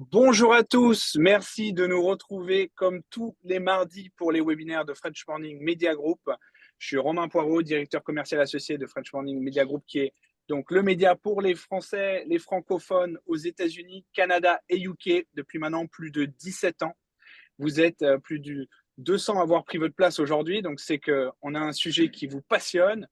Bonjour à tous, merci de nous retrouver comme tous les mardis pour les webinaires de French Morning Media Group. Je suis Romain Poirot, directeur commercial associé de French Morning Media Group, qui est donc le média pour les Français, les francophones aux États-Unis, Canada et UK depuis maintenant plus de 17 ans. Vous êtes plus de 200 à avoir pris votre place aujourd'hui, donc c'est qu'on a un sujet qui vous passionne.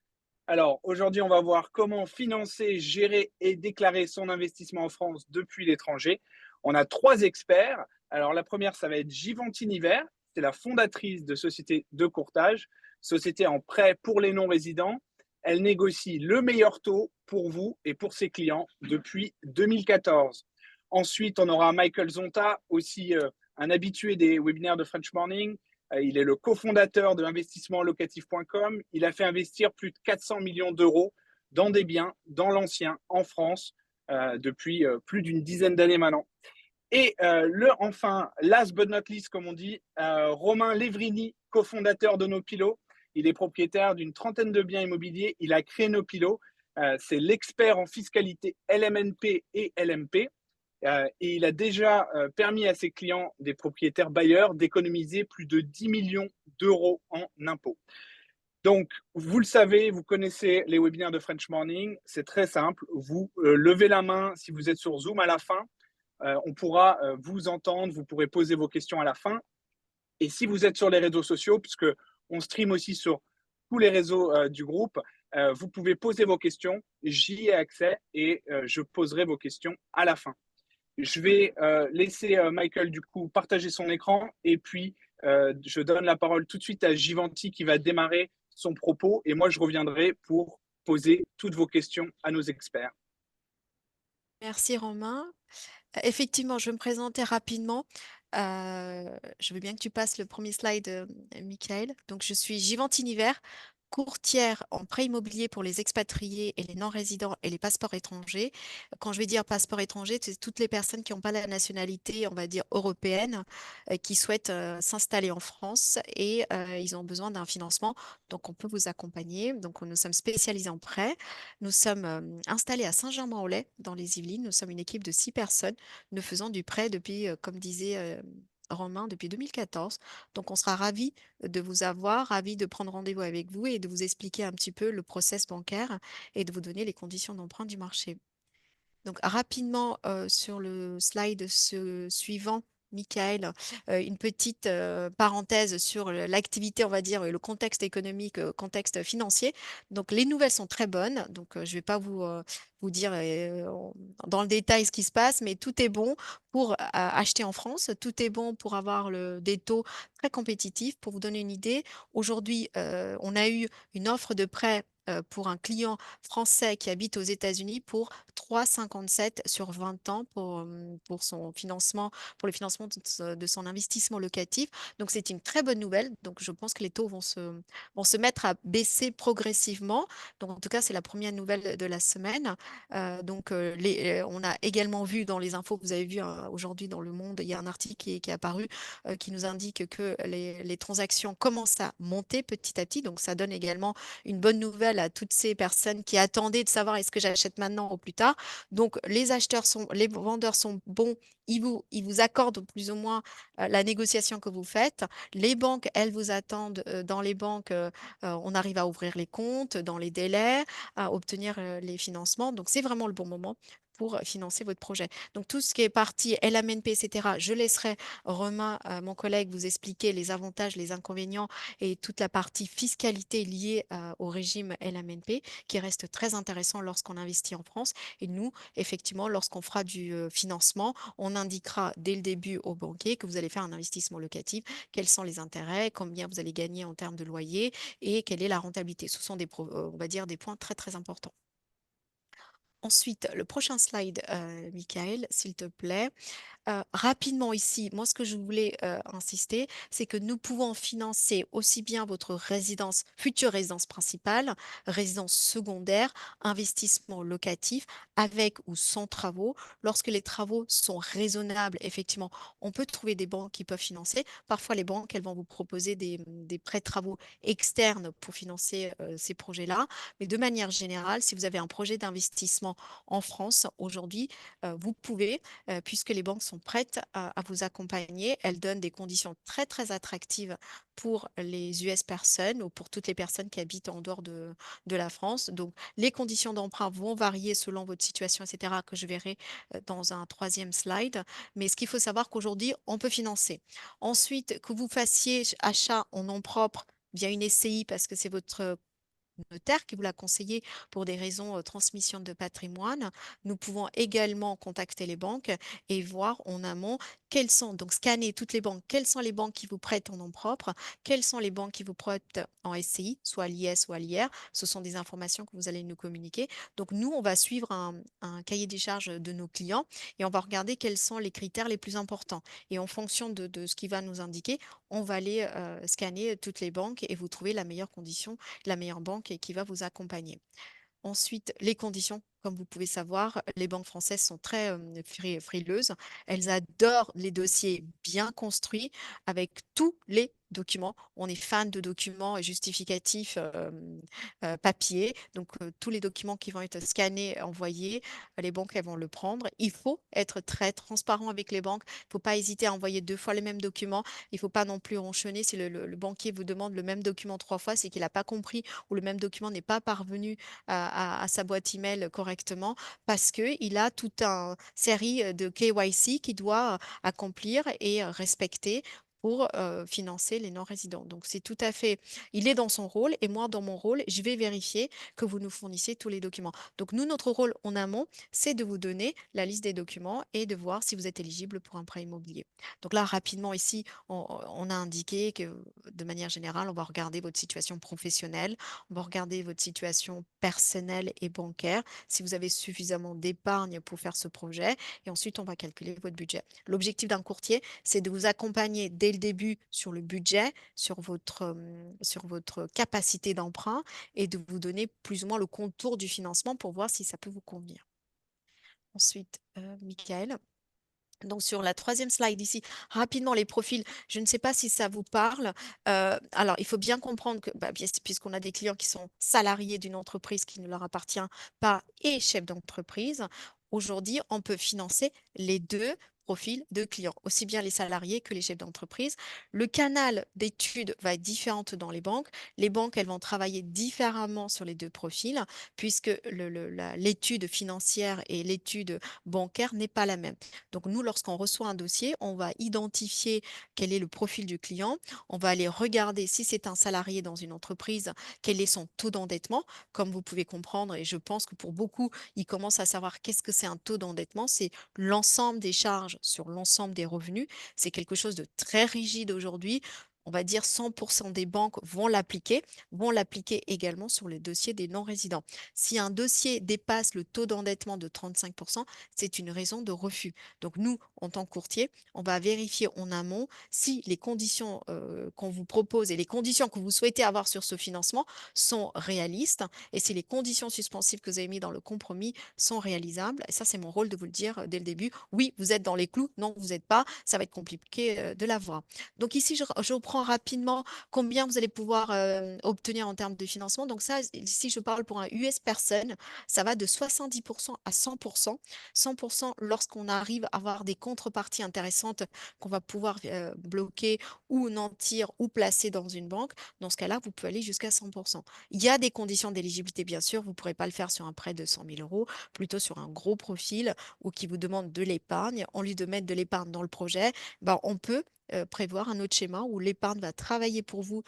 Alors aujourd'hui, on va voir comment financer, gérer et déclarer son investissement en France depuis l'étranger. On a trois experts. Alors la première, ça va être Givenchy Niver. C'est la fondatrice de société de courtage, société en prêt pour les non-résidents. Elle négocie le meilleur taux pour vous et pour ses clients depuis 2014. Ensuite, on aura Michael Zonta, aussi un habitué des webinaires de French Morning. Il est le cofondateur de investissementlocatif.com. Il a fait investir plus de 400 millions d'euros dans des biens, dans l'ancien, en France, depuis plus d'une dizaine d'années maintenant. Et enfin, last but not least, comme on dit, Romain Levrini, cofondateur de Nopilo. Il est propriétaire d'une trentaine de biens immobiliers. Il a créé Nopilo. C'est l'expert en fiscalité LMNP et LMP. Et il a déjà permis à ses clients, des propriétaires bailleurs, d'économiser plus de 10 millions d'euros en impôts. Donc, vous le savez, vous connaissez les webinaires de French Morning. C'est très simple. Vous levez la main si vous êtes sur Zoom à la fin. On pourra vous entendre. Vous pourrez poser vos questions à la fin. Et si vous êtes sur les réseaux sociaux, puisque on stream aussi sur tous les réseaux du groupe, vous pouvez poser vos questions. J'y ai accès et je poserai vos questions à la fin. Je vais laisser Michael du coup partager son écran et puis je donne la parole tout de suite à Givenchy qui va démarrer son propos et moi je reviendrai pour poser toutes vos questions à nos experts. Merci Romain. Effectivement, je vais me présenter rapidement. Je veux bien que tu passes le premier slide, Michael. Donc, je suis Givenchy Niver, courtière en prêt immobilier pour les expatriés et les non-résidents et les passeports étrangers. Quand je vais dire passeport étranger, c'est toutes les personnes qui n'ont pas la nationalité, on va dire européenne, qui souhaitent s'installer en France et ils ont besoin d'un financement. Donc, on peut vous accompagner. Donc, nous sommes spécialisés en prêt. Nous sommes installés à Saint-Germain-en-Laye, dans les Yvelines. Nous sommes une équipe de 6 personnes. Nous faisons du prêt depuis, comme disait Romain, depuis 2014. Donc, on sera ravis de vous avoir, ravis de prendre rendez-vous avec vous et de vous expliquer un petit peu le process bancaire et de vous donner les conditions d'emprunt du marché. Donc, rapidement, sur le slide suivant, Michael, une petite parenthèse sur l'activité, on va dire, et le contexte économique, contexte financier. Donc, les nouvelles sont très bonnes. Donc, je ne vais pas vous dire dans le détail ce qui se passe, mais tout est bon pour acheter en France. Tout est bon pour avoir des taux très compétitifs. Pour vous donner une idée, aujourd'hui, on a eu une offre de prêt pour un client français qui habite aux États-Unis pour 3,57 sur 20 ans pour son financement, pour le financement de son investissement locatif. Donc, c'est une très bonne nouvelle. Donc, je pense que les taux vont se mettre à baisser progressivement. Donc, en tout cas, c'est la première nouvelle de la semaine. On a également vu dans les infos que vous avez vues aujourd'hui dans Le Monde, il y a un article qui est apparu qui nous indique que les transactions commencent à monter petit à petit. Donc, ça donne également une bonne nouvelle à toutes ces personnes qui attendaient de savoir est-ce que j'achète maintenant ou plus tard. Donc, les vendeurs sont bons, ils vous accordent plus ou moins la négociation que vous faites. Les banques, elles vous attendent dans les banques, on arrive à ouvrir les comptes dans les délais, à obtenir les financements. Donc, c'est vraiment le bon moment pour financer votre projet. Donc, tout ce qui est partie LMNP, etc., je laisserai Romain, mon collègue, vous expliquer les avantages, les inconvénients et toute la partie fiscalité liée au régime LMNP qui reste très intéressant lorsqu'on investit en France. Et nous, effectivement, lorsqu'on fera du financement, on indiquera dès le début au banquier que vous allez faire un investissement locatif, quels sont les intérêts, combien vous allez gagner en termes de loyer et quelle est la rentabilité. Ce sont on va dire des points très, très importants. Ensuite, le prochain slide, Michael, s'il te plaît. Rapidement ici, moi, ce que je voulais insister, c'est que nous pouvons financer aussi bien votre future résidence principale, résidence secondaire, investissement locatif, avec ou sans travaux. Lorsque les travaux sont raisonnables, effectivement, on peut trouver des banques qui peuvent financer. Parfois, les banques, elles vont vous proposer des prêts de travaux externes pour financer ces projets-là. Mais de manière générale, si vous avez un projet d'investissement en France aujourd'hui, vous pouvez, puisque les banques sont sont prêtes à vous accompagner. Elles donnent des conditions très, très attractives pour les US personnes ou pour toutes les personnes qui habitent en dehors de la France. Donc, les conditions d'emprunt vont varier selon votre situation, etc., que je verrai dans un troisième slide. Mais ce qu'il faut savoir qu'aujourd'hui, on peut financer. Ensuite, que vous fassiez achat en nom propre via une SCI parce que c'est votre notaire qui vous l'a conseillé pour des raisons transmission de patrimoine. Nous pouvons également contacter les banques et voir en amont quelles sont, donc scanner toutes les banques, quelles sont les banques qui vous prêtent en nom propre, quelles sont les banques qui vous prêtent en SCI, soit à l'IS ou à l'IR. Ce sont des informations que vous allez nous communiquer. Donc nous, on va suivre un cahier des charges de nos clients et on va regarder quels sont les critères les plus importants. Et en fonction de ce qui va nous indiquer, on va aller scanner toutes les banques et vous trouver la meilleure condition, la meilleure banque et qui va vous accompagner. Ensuite, les conditions. Comme vous pouvez savoir, les banques françaises sont très frileuses. Elles adorent les dossiers bien construits avec tous les documents. On est fan de documents justificatifs papier. Donc, tous les documents qui vont être scannés, envoyés, les banques, elles vont le prendre. Il faut être très transparent avec les banques. Il ne faut pas hésiter à envoyer 2 fois les mêmes documents. Il ne faut pas non plus ronchonner. Si le banquier vous demande le même document 3 fois, c'est qu'il n'a pas compris ou le même document n'est pas parvenu à sa boîte email correctement parce qu'il a toute une série de KYC qu'il doit accomplir et respecter pour financer les non-résidents. Donc, c'est tout à fait, il est dans son rôle et moi, dans mon rôle, je vais vérifier que vous nous fournissez tous les documents. Donc, nous, notre rôle en amont, c'est de vous donner la liste des documents et de voir si vous êtes éligible pour un prêt immobilier. Donc là, rapidement, ici, on a indiqué que de manière générale, on va regarder votre situation professionnelle, on va regarder votre situation personnelle et bancaire, si vous avez suffisamment d'épargne pour faire ce projet, et ensuite on va calculer votre budget. L'objectif d'un courtier, c'est de vous accompagner dès le début sur le budget, sur votre capacité d'emprunt et de vous donner plus ou moins le contour du financement pour voir si ça peut vous convenir. Ensuite, Michael. Donc sur la troisième slide ici, rapidement les profils, je ne sais pas si ça vous parle. Alors il faut bien comprendre que puisqu'on a des clients qui sont salariés d'une entreprise qui ne leur appartient pas et chefs d'entreprise, aujourd'hui on peut financer les deux profils de clients, aussi bien les salariés que les chefs d'entreprise. Le canal d'études va être différent dans les banques. Les banques, elles vont travailler différemment sur les deux profils puisque l'étude financière et l'étude bancaire n'est pas la même. Donc, nous, lorsqu'on reçoit un dossier, on va identifier quel est le profil du client. On va aller regarder si c'est un salarié dans une entreprise, quel est son taux d'endettement. Comme vous pouvez comprendre, et je pense que pour beaucoup, ils commencent à savoir qu'est-ce que c'est un taux d'endettement. C'est l'ensemble des charges sur l'ensemble des revenus. C'est quelque chose de très rigide aujourd'hui. On va dire 100% des banques vont l'appliquer également sur les dossiers des non-résidents. Si un dossier dépasse le taux d'endettement de 35%, c'est une raison de refus. Donc nous, en tant que courtier, on va vérifier en amont si les conditions qu'on vous propose et les conditions que vous souhaitez avoir sur ce financement sont réalistes et si les conditions suspensives que vous avez mises dans le compromis sont réalisables. Et ça, c'est mon rôle de vous le dire dès le début. Oui, vous êtes dans les clous. Non, vous n'êtes pas. Ça va être compliqué de l'avoir. Donc ici, je reprends rapidement combien vous allez pouvoir obtenir en termes de financement. Donc ça, ici, je parle pour un US personne, ça va de 70% à 100%. 100% lorsqu'on arrive à avoir des contreparties intéressantes qu'on va pouvoir bloquer ou nantir ou placer dans une banque. Dans ce cas-là, vous pouvez aller jusqu'à 100%. Il y a des conditions d'éligibilité, bien sûr. Vous ne pourrez pas le faire sur un prêt de 100 000 euros, plutôt sur un gros profil ou qui vous demande de l'épargne. Au lieu de mettre de l'épargne dans le projet, ben, on peut prévoir un autre schéma où l'épargne va travailler pour vous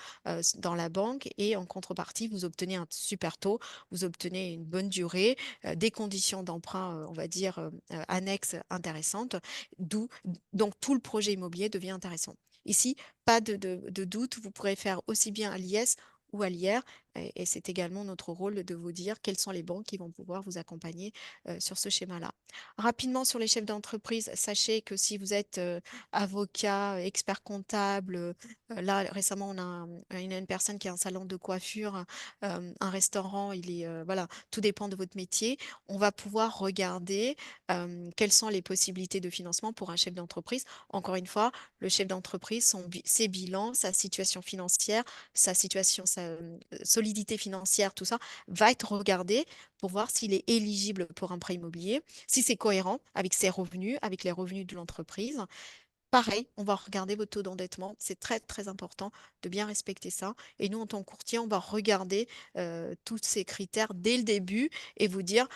dans la banque et en contrepartie, vous obtenez un super taux, vous obtenez une bonne durée, des conditions d'emprunt, on va dire, annexes intéressantes, d'où donc tout le projet immobilier devient intéressant. Ici, pas de doute, vous pourrez faire aussi bien à l'IS ou à l'IR, et c'est également notre rôle de vous dire quelles sont les banques qui vont pouvoir vous accompagner sur ce schéma-là. Rapidement sur les chefs d'entreprise, sachez que si vous êtes avocat, expert comptable, là récemment on a une personne qui a un salon de coiffure, un restaurant, voilà, tout dépend de votre métier. On va pouvoir regarder quelles sont les possibilités de financement pour un chef d'entreprise. Encore une fois, le chef d'entreprise, ses bilans, sa situation financière, sa situation solidité financière, tout ça, va être regardé pour voir s'il est éligible pour un prêt immobilier, si c'est cohérent avec ses revenus, avec les revenus de l'entreprise. Pareil, on va regarder votre taux d'endettement. C'est très, très important de bien respecter ça. Et nous, en tant que courtier, on va regarder tous ces critères dès le début et vous dire,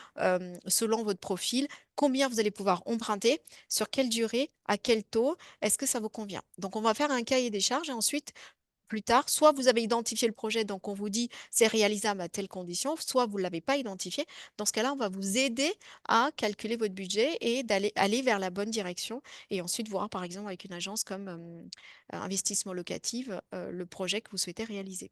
selon votre profil, combien vous allez pouvoir emprunter, sur quelle durée, à quel taux, est-ce que ça vous convient. Donc, on va faire un cahier des charges et ensuite, plus tard, soit vous avez identifié le projet, donc on vous dit c'est réalisable à telle condition, soit vous ne l'avez pas identifié. Dans ce cas-là, on va vous aider à calculer votre budget et aller vers la bonne direction et ensuite voir, par exemple, avec une agence comme Investissement Locatif, le projet que vous souhaitez réaliser.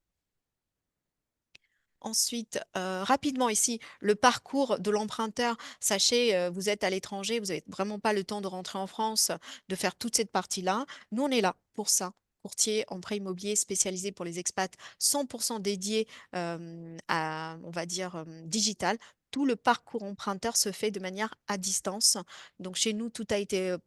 Ensuite, rapidement ici, le parcours de l'emprunteur. Sachez, vous êtes à l'étranger, vous n'avez vraiment pas le temps de rentrer en France, de faire toute cette partie-là. Nous, on est là pour ça. Courtier en prêt immobilier spécialisé pour les expats, 100% dédié à, on va dire, digital. Tout le parcours emprunteur se fait de manière à distance. Donc, chez nous, tout a été,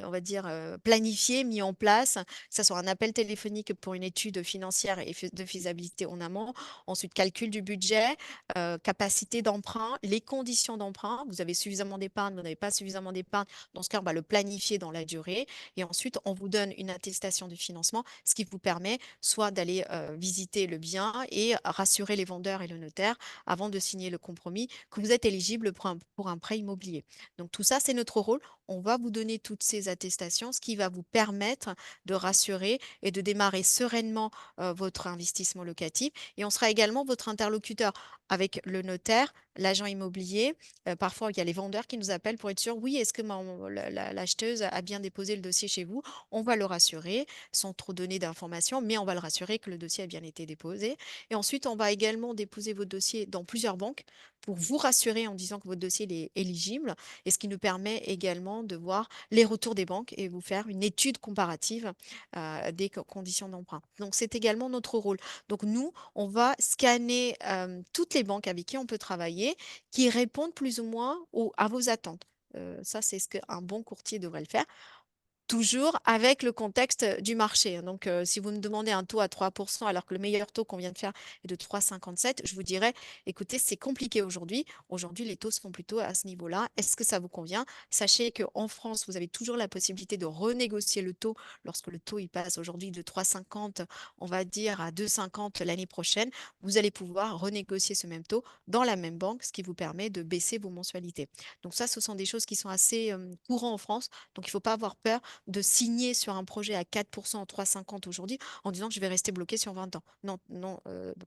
on va dire, planifié, mis en place, que ce soit un appel téléphonique pour une étude financière et de faisabilité en amont. Ensuite, calcul du budget, capacité d'emprunt, les conditions d'emprunt. Vous avez suffisamment d'épargne, vous n'avez pas suffisamment d'épargne. Dans ce cas, on va le planifier dans la durée. Et ensuite, on vous donne une attestation de financement, ce qui vous permet soit d'aller visiter le bien et rassurer les vendeurs et le notaire avant de signer le compromis que vous êtes éligible pour un prêt immobilier. Donc tout ça, c'est notre rôle. On va vous donner toutes ces attestations, ce qui va vous permettre de rassurer et de démarrer sereinement votre investissement locatif. Et on sera également votre interlocuteur avec le notaire, l'agent immobilier. Parfois, il y a les vendeurs qui nous appellent pour être sûr, oui, est-ce que l'acheteuse a bien déposé le dossier chez vous? On va le rassurer sans trop donner d'informations, mais on va le rassurer que le dossier a bien été déposé. Et ensuite, on va également déposer votre dossier dans plusieurs banques pour vous rassurer en disant que votre dossier est éligible, et ce qui nous permet également de voir les retours des banques et vous faire une étude comparative des conditions d'emprunt. Donc, c'est également notre rôle. Donc, nous, on va scanner toutes les banques avec qui on peut travailler, qui répondent plus ou moins à vos attentes. Ça, c'est ce qu'un bon courtier devrait le faire. Toujours avec le contexte du marché. Donc, si vous me demandez un taux à 3%, alors que le meilleur taux qu'on vient de faire est de 3,57, je vous dirais, écoutez, c'est compliqué aujourd'hui. Aujourd'hui, les taux sont plutôt à ce niveau-là. Est-ce que ça vous convient? Sachez qu'en France, vous avez toujours la possibilité de renégocier le taux lorsque le taux il passe aujourd'hui de 3,50, on va dire, à 2,50 l'année prochaine. Vous allez pouvoir renégocier ce même taux dans la même banque, ce qui vous permet de baisser vos mensualités. Donc ça, ce sont des choses qui sont assez courantes en France. Donc, il ne faut pas avoir peur de signer sur un projet à 4% en 3,50 aujourd'hui en disant que je vais rester bloqué sur 20 ans. Non, non,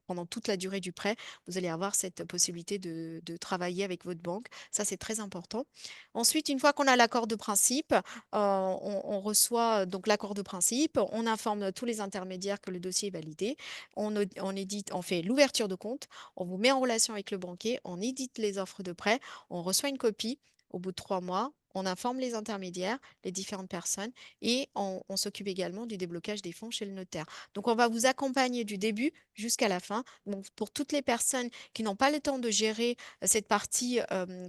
pendant toute la durée du prêt, vous allez avoir cette possibilité de travailler avec votre banque. Ça, c'est très important. Ensuite, une fois qu'on a l'accord de principe, on reçoit donc l'accord de principe, on informe tous les intermédiaires que le dossier est validé, on édite, on fait l'ouverture de compte, on vous met en relation avec le banquier, on édite les offres de prêt, on reçoit une copie au bout de 3 mois, on informe les intermédiaires, les différentes personnes, et on s'occupe également du déblocage des fonds chez le notaire. Donc, on va vous accompagner du début jusqu'à la fin. Donc, pour toutes les personnes qui n'ont pas le temps de gérer cette partie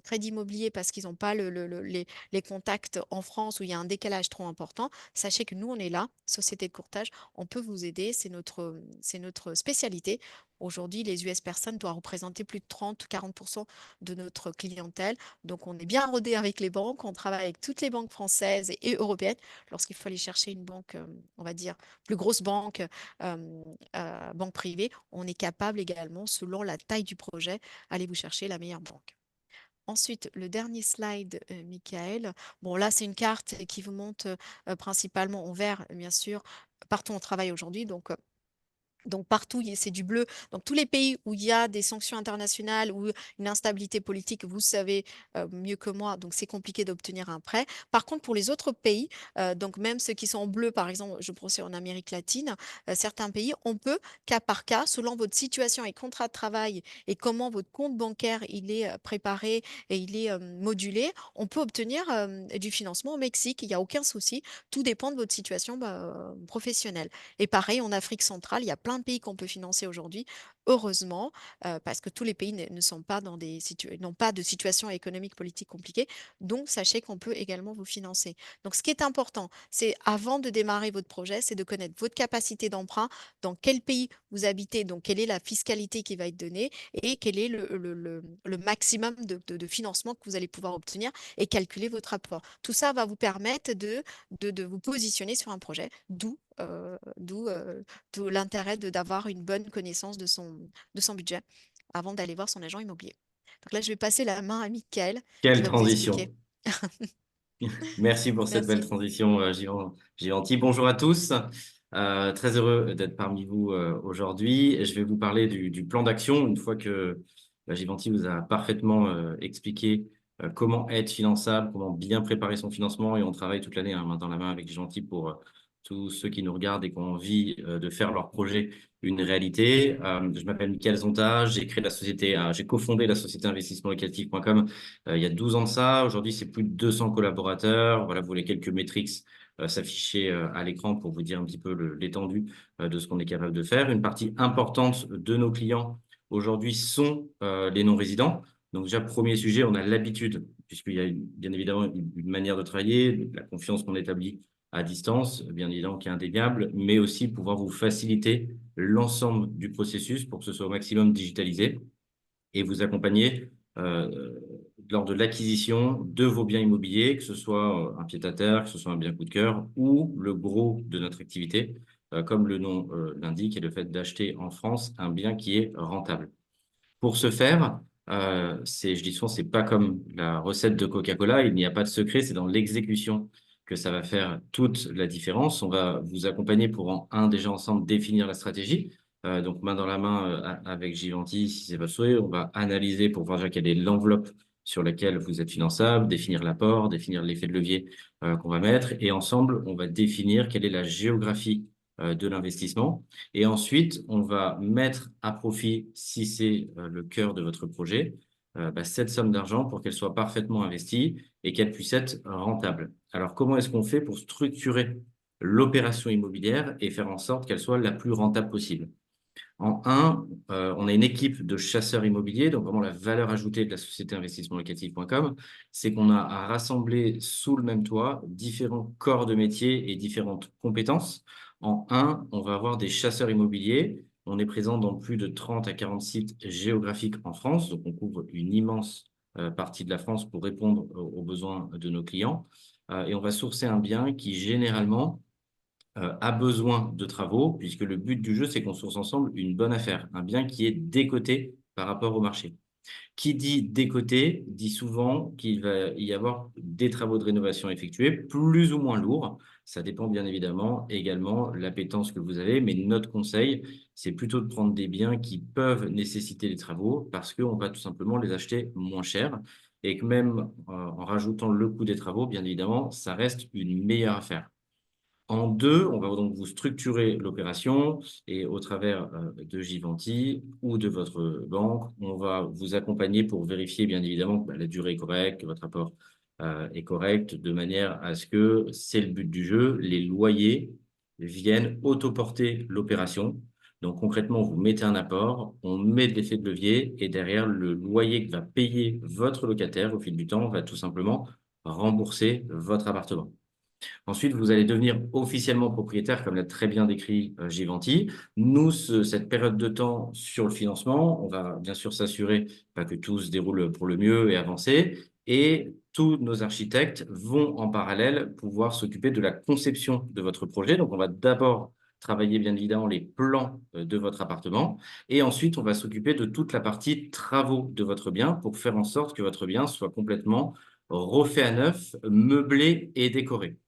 crédit immobilier parce qu'ils n'ont pas les contacts en France où il y a un décalage trop important, sachez que nous, on est là, société de courtage, on peut vous aider, c'est notre spécialité. Aujourd'hui, les US personnes doivent représenter plus de 30-40% de notre clientèle. Donc, on est bien rodé avec les banques. On travaille avec toutes les banques françaises et européennes. Lorsqu'il faut aller chercher une banque, on va dire, plus grosse banque, banque privée, on est capable également, selon la taille du projet, aller vous chercher la meilleure banque. Ensuite, le dernier slide, Michael. Bon, là, c'est une carte qui vous montre principalement en vert, bien sûr, partout où on travaille aujourd'hui. Donc partout, c'est du bleu. Donc tous les pays où il y a des sanctions internationales ou une instabilité politique, vous savez mieux que moi, donc c'est compliqué d'obtenir un prêt. Par contre, pour les autres pays, donc même ceux qui sont en bleu, par exemple, je pensais en Amérique latine, certains pays, on peut, cas par cas, selon votre situation et contrat de travail et comment votre compte bancaire il est préparé et il est modulé, on peut obtenir du financement au Mexique. Il n'y a aucun souci. Tout dépend de votre situation professionnelle. Et pareil, en Afrique centrale, il y a plein de pays qu'on peut financer aujourd'hui. heureusement, parce que tous les pays ne sont pas n'ont pas de situation économique, politique compliquée. Donc, sachez qu'on peut également vous financer. Donc, ce qui est important, c'est avant de démarrer votre projet, c'est de connaître votre capacité d'emprunt, dans quel pays vous habitez, donc quelle est la fiscalité qui va être donnée et quel est le maximum de financement que vous allez pouvoir obtenir et calculer votre apport. Tout ça va vous permettre de vous positionner sur un projet, d'où l'intérêt d'avoir une bonne connaissance de son budget avant d'aller voir son agent immobilier. Donc là, je vais passer la main à Mickaël qui Quelle va vous expliquer. transition. Merci pour cette belle Merci. transition, Givenchy. Bonjour à tous. Très heureux d'être parmi vous aujourd'hui. Je vais vous parler du plan d'action. Une fois que Givenchy vous a parfaitement expliqué comment être finançable, comment bien préparer son financement. Et on travaille toute l'année, hein, main dans la main avec Givenchy pour tous ceux qui nous regardent et qui ont envie de faire leur projet une réalité. Je m'appelle Mickaël Zonta. J'ai cofondé la société investissement-locatif.com il y a 12 ans de ça. Aujourd'hui, c'est plus de 200 collaborateurs. Voilà, vous voulez quelques métriques s'afficher à l'écran pour vous dire un petit peu l'étendue de ce qu'on est capable de faire. Une partie importante de nos clients aujourd'hui sont les non-résidents. Donc déjà, premier sujet, on a l'habitude, puisqu'il y a bien évidemment une manière de travailler, la confiance qu'on établit à distance, bien évidemment qui est indéniable, mais aussi pouvoir vous faciliter l'ensemble du processus pour que ce soit au maximum digitalisé et vous accompagner lors de l'acquisition de vos biens immobiliers, que ce soit un pied-à-terre, que ce soit un bien coup de cœur ou le gros de notre activité, comme le nom l'indique, est le fait d'acheter en France un bien qui est rentable. Pour ce faire, je dis souvent, c'est pas comme la recette de Coca-Cola, il n'y a pas de secret, c'est dans l'exécution que ça va faire toute la différence. On va vous accompagner pour déjà ensemble définir la stratégie. Donc main dans la main avec Givenchy, si c'est votre souhait, on va analyser pour voir déjà quelle est l'enveloppe sur laquelle vous êtes finançable, définir l'apport, définir l'effet de levier qu'on va mettre, et ensemble, on va définir quelle est la géographie de l'investissement. Et ensuite, on va mettre à profit, si c'est le cœur de votre projet, cette somme d'argent pour qu'elle soit parfaitement investie et qu'elle puisse être rentable. Alors, comment est-ce qu'on fait pour structurer l'opération immobilière et faire en sorte qu'elle soit la plus rentable possible? En un, on a une équipe de chasseurs immobiliers, donc vraiment la valeur ajoutée de la société investissement-locatif.com, c'est qu'on a rassemblé sous le même toit différents corps de métier et différentes compétences. En un, on va avoir des chasseurs immobiliers. On est présent dans plus de 30 à 40 sites géographiques en France, donc on couvre une immense partie de la France pour répondre aux besoins de nos clients. Et on va sourcer un bien qui généralement a besoin de travaux, puisque le but du jeu, c'est qu'on source ensemble une bonne affaire, un bien qui est décoté par rapport au marché. Qui dit décoté dit souvent qu'il va y avoir des travaux de rénovation effectués, plus ou moins lourds. Ça dépend bien évidemment également de l'appétence que vous avez, mais notre conseil, c'est plutôt de prendre des biens qui peuvent nécessiter des travaux parce qu'on va tout simplement les acheter moins cher et que même en rajoutant le coût des travaux, bien évidemment, ça reste une meilleure affaire. En deux, on va donc vous structurer l'opération et au travers de Givenchy ou de votre banque, on va vous accompagner pour vérifier bien évidemment que la durée est correcte, que votre apport est correct, de manière à ce que c'est le but du jeu, les loyers viennent autoporter l'opération. Donc concrètement, vous mettez un apport, on met de l'effet de levier et derrière, le loyer que va payer votre locataire au fil du temps va tout simplement rembourser votre appartement. Ensuite, vous allez devenir officiellement propriétaire, comme l'a très bien décrit Givenchy. Nous, cette période de temps sur le financement, on va bien sûr s'assurer que tout se déroule pour le mieux et avancer. Et tous nos architectes vont en parallèle pouvoir s'occuper de la conception de votre projet. Donc, on va d'abord travailler bien évidemment les plans de votre appartement. Et ensuite, on va s'occuper de toute la partie travaux de votre bien pour faire en sorte que votre bien soit complètement refait à neuf, meublé et décoré.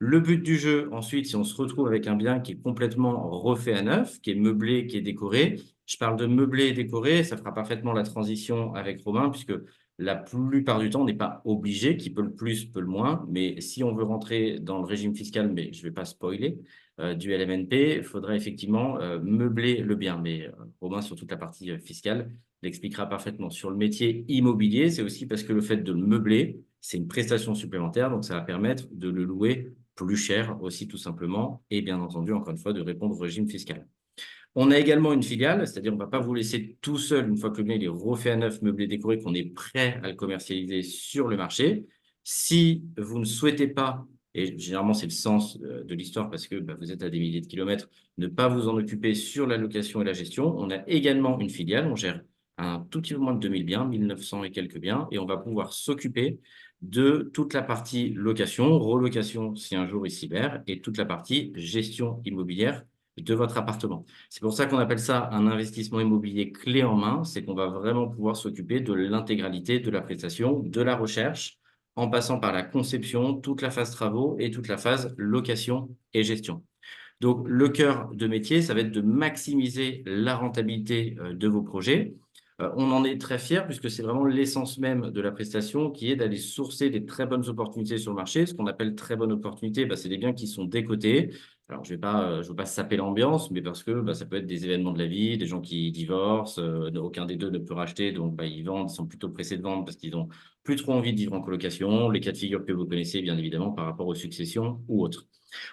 Le but du jeu, ensuite, si on se retrouve avec un bien qui est complètement refait à neuf, qui est meublé, qui est décoré, je parle de meublé et décoré, ça fera parfaitement la transition avec Romain, puisque la plupart du temps, on n'est pas obligé, qui peut le plus, peut le moins, mais si on veut rentrer dans le régime fiscal, mais je ne vais pas spoiler, du LMNP, il faudra effectivement meubler le bien. Mais Romain, sur toute la partie fiscale, l'expliquera parfaitement. Sur le métier immobilier, c'est aussi parce que le fait de le meubler, c'est une prestation supplémentaire, donc ça va permettre de le louer plus cher aussi tout simplement, et bien entendu, encore une fois, de répondre au régime fiscal. On a également une filiale, c'est-à-dire on ne va pas vous laisser tout seul une fois que le bien il est refait à neuf, meublé, décoré, qu'on est prêt à le commercialiser sur le marché. Si vous ne souhaitez pas, et généralement c'est le sens de l'histoire parce que vous êtes à des milliers de kilomètres, ne pas vous en occuper sur la location et la gestion, on a également une filiale, on gère un tout petit peu moins de 2000 biens, 1900 et quelques biens, et on va pouvoir s'occuper de toute la partie location, relocation si un jour il cyber, et toute la partie gestion immobilière de votre appartement. C'est pour ça qu'on appelle ça un investissement immobilier clé en main, c'est qu'on va vraiment pouvoir s'occuper de l'intégralité de la prestation, de la recherche, en passant par la conception, toute la phase travaux et toute la phase location et gestion. Donc, le cœur de métier, ça va être de maximiser la rentabilité de vos projets. On en est très fiers puisque c'est vraiment l'essence même de la prestation qui est d'aller sourcer des très bonnes opportunités sur le marché. Ce qu'on appelle très bonnes opportunités, c'est des biens qui sont décotés. Alors, je veux pas saper l'ambiance, mais parce que ça peut être des événements de la vie, des gens qui divorcent, aucun des deux ne peut racheter, donc ils vendent, ils sont plutôt pressés de vendre parce qu'ils n'ont plus trop envie de vivre en colocation. Les cas de figure que vous connaissez, bien évidemment, par rapport aux successions ou autres.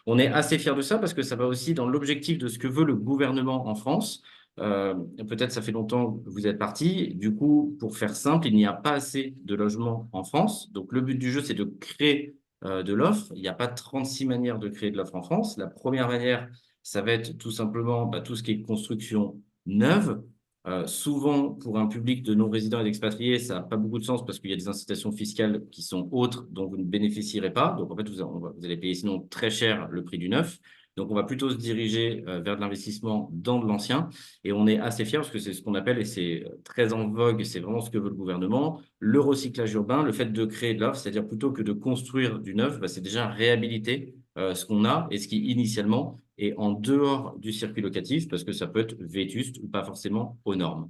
On est assez fiers de ça parce que ça va aussi dans l'objectif de ce que veut le gouvernement en France. Peut-être ça fait longtemps que vous êtes parti. Du coup, pour faire simple, il n'y a pas assez de logements en France. Donc, le but du jeu, c'est de créer de l'offre. Il n'y a pas 36 manières de créer de l'offre en France. La première manière, ça va être tout simplement tout ce qui est construction neuve. Souvent, pour un public de non-résidents et d'expatriés, ça n'a pas beaucoup de sens parce qu'il y a des incitations fiscales qui sont autres dont vous ne bénéficierez pas. Donc, en fait, vous allez payer sinon très cher le prix du neuf. Donc, on va plutôt se diriger vers de l'investissement dans de l'ancien. Et on est assez fiers parce que c'est ce qu'on appelle, et c'est très en vogue, c'est vraiment ce que veut le gouvernement, le recyclage urbain, le fait de créer de l'offre, c'est-à-dire plutôt que de construire du neuf, c'est déjà réhabiliter ce qu'on a et ce qui initialement est en dehors du circuit locatif parce que ça peut être vétuste ou pas forcément aux normes.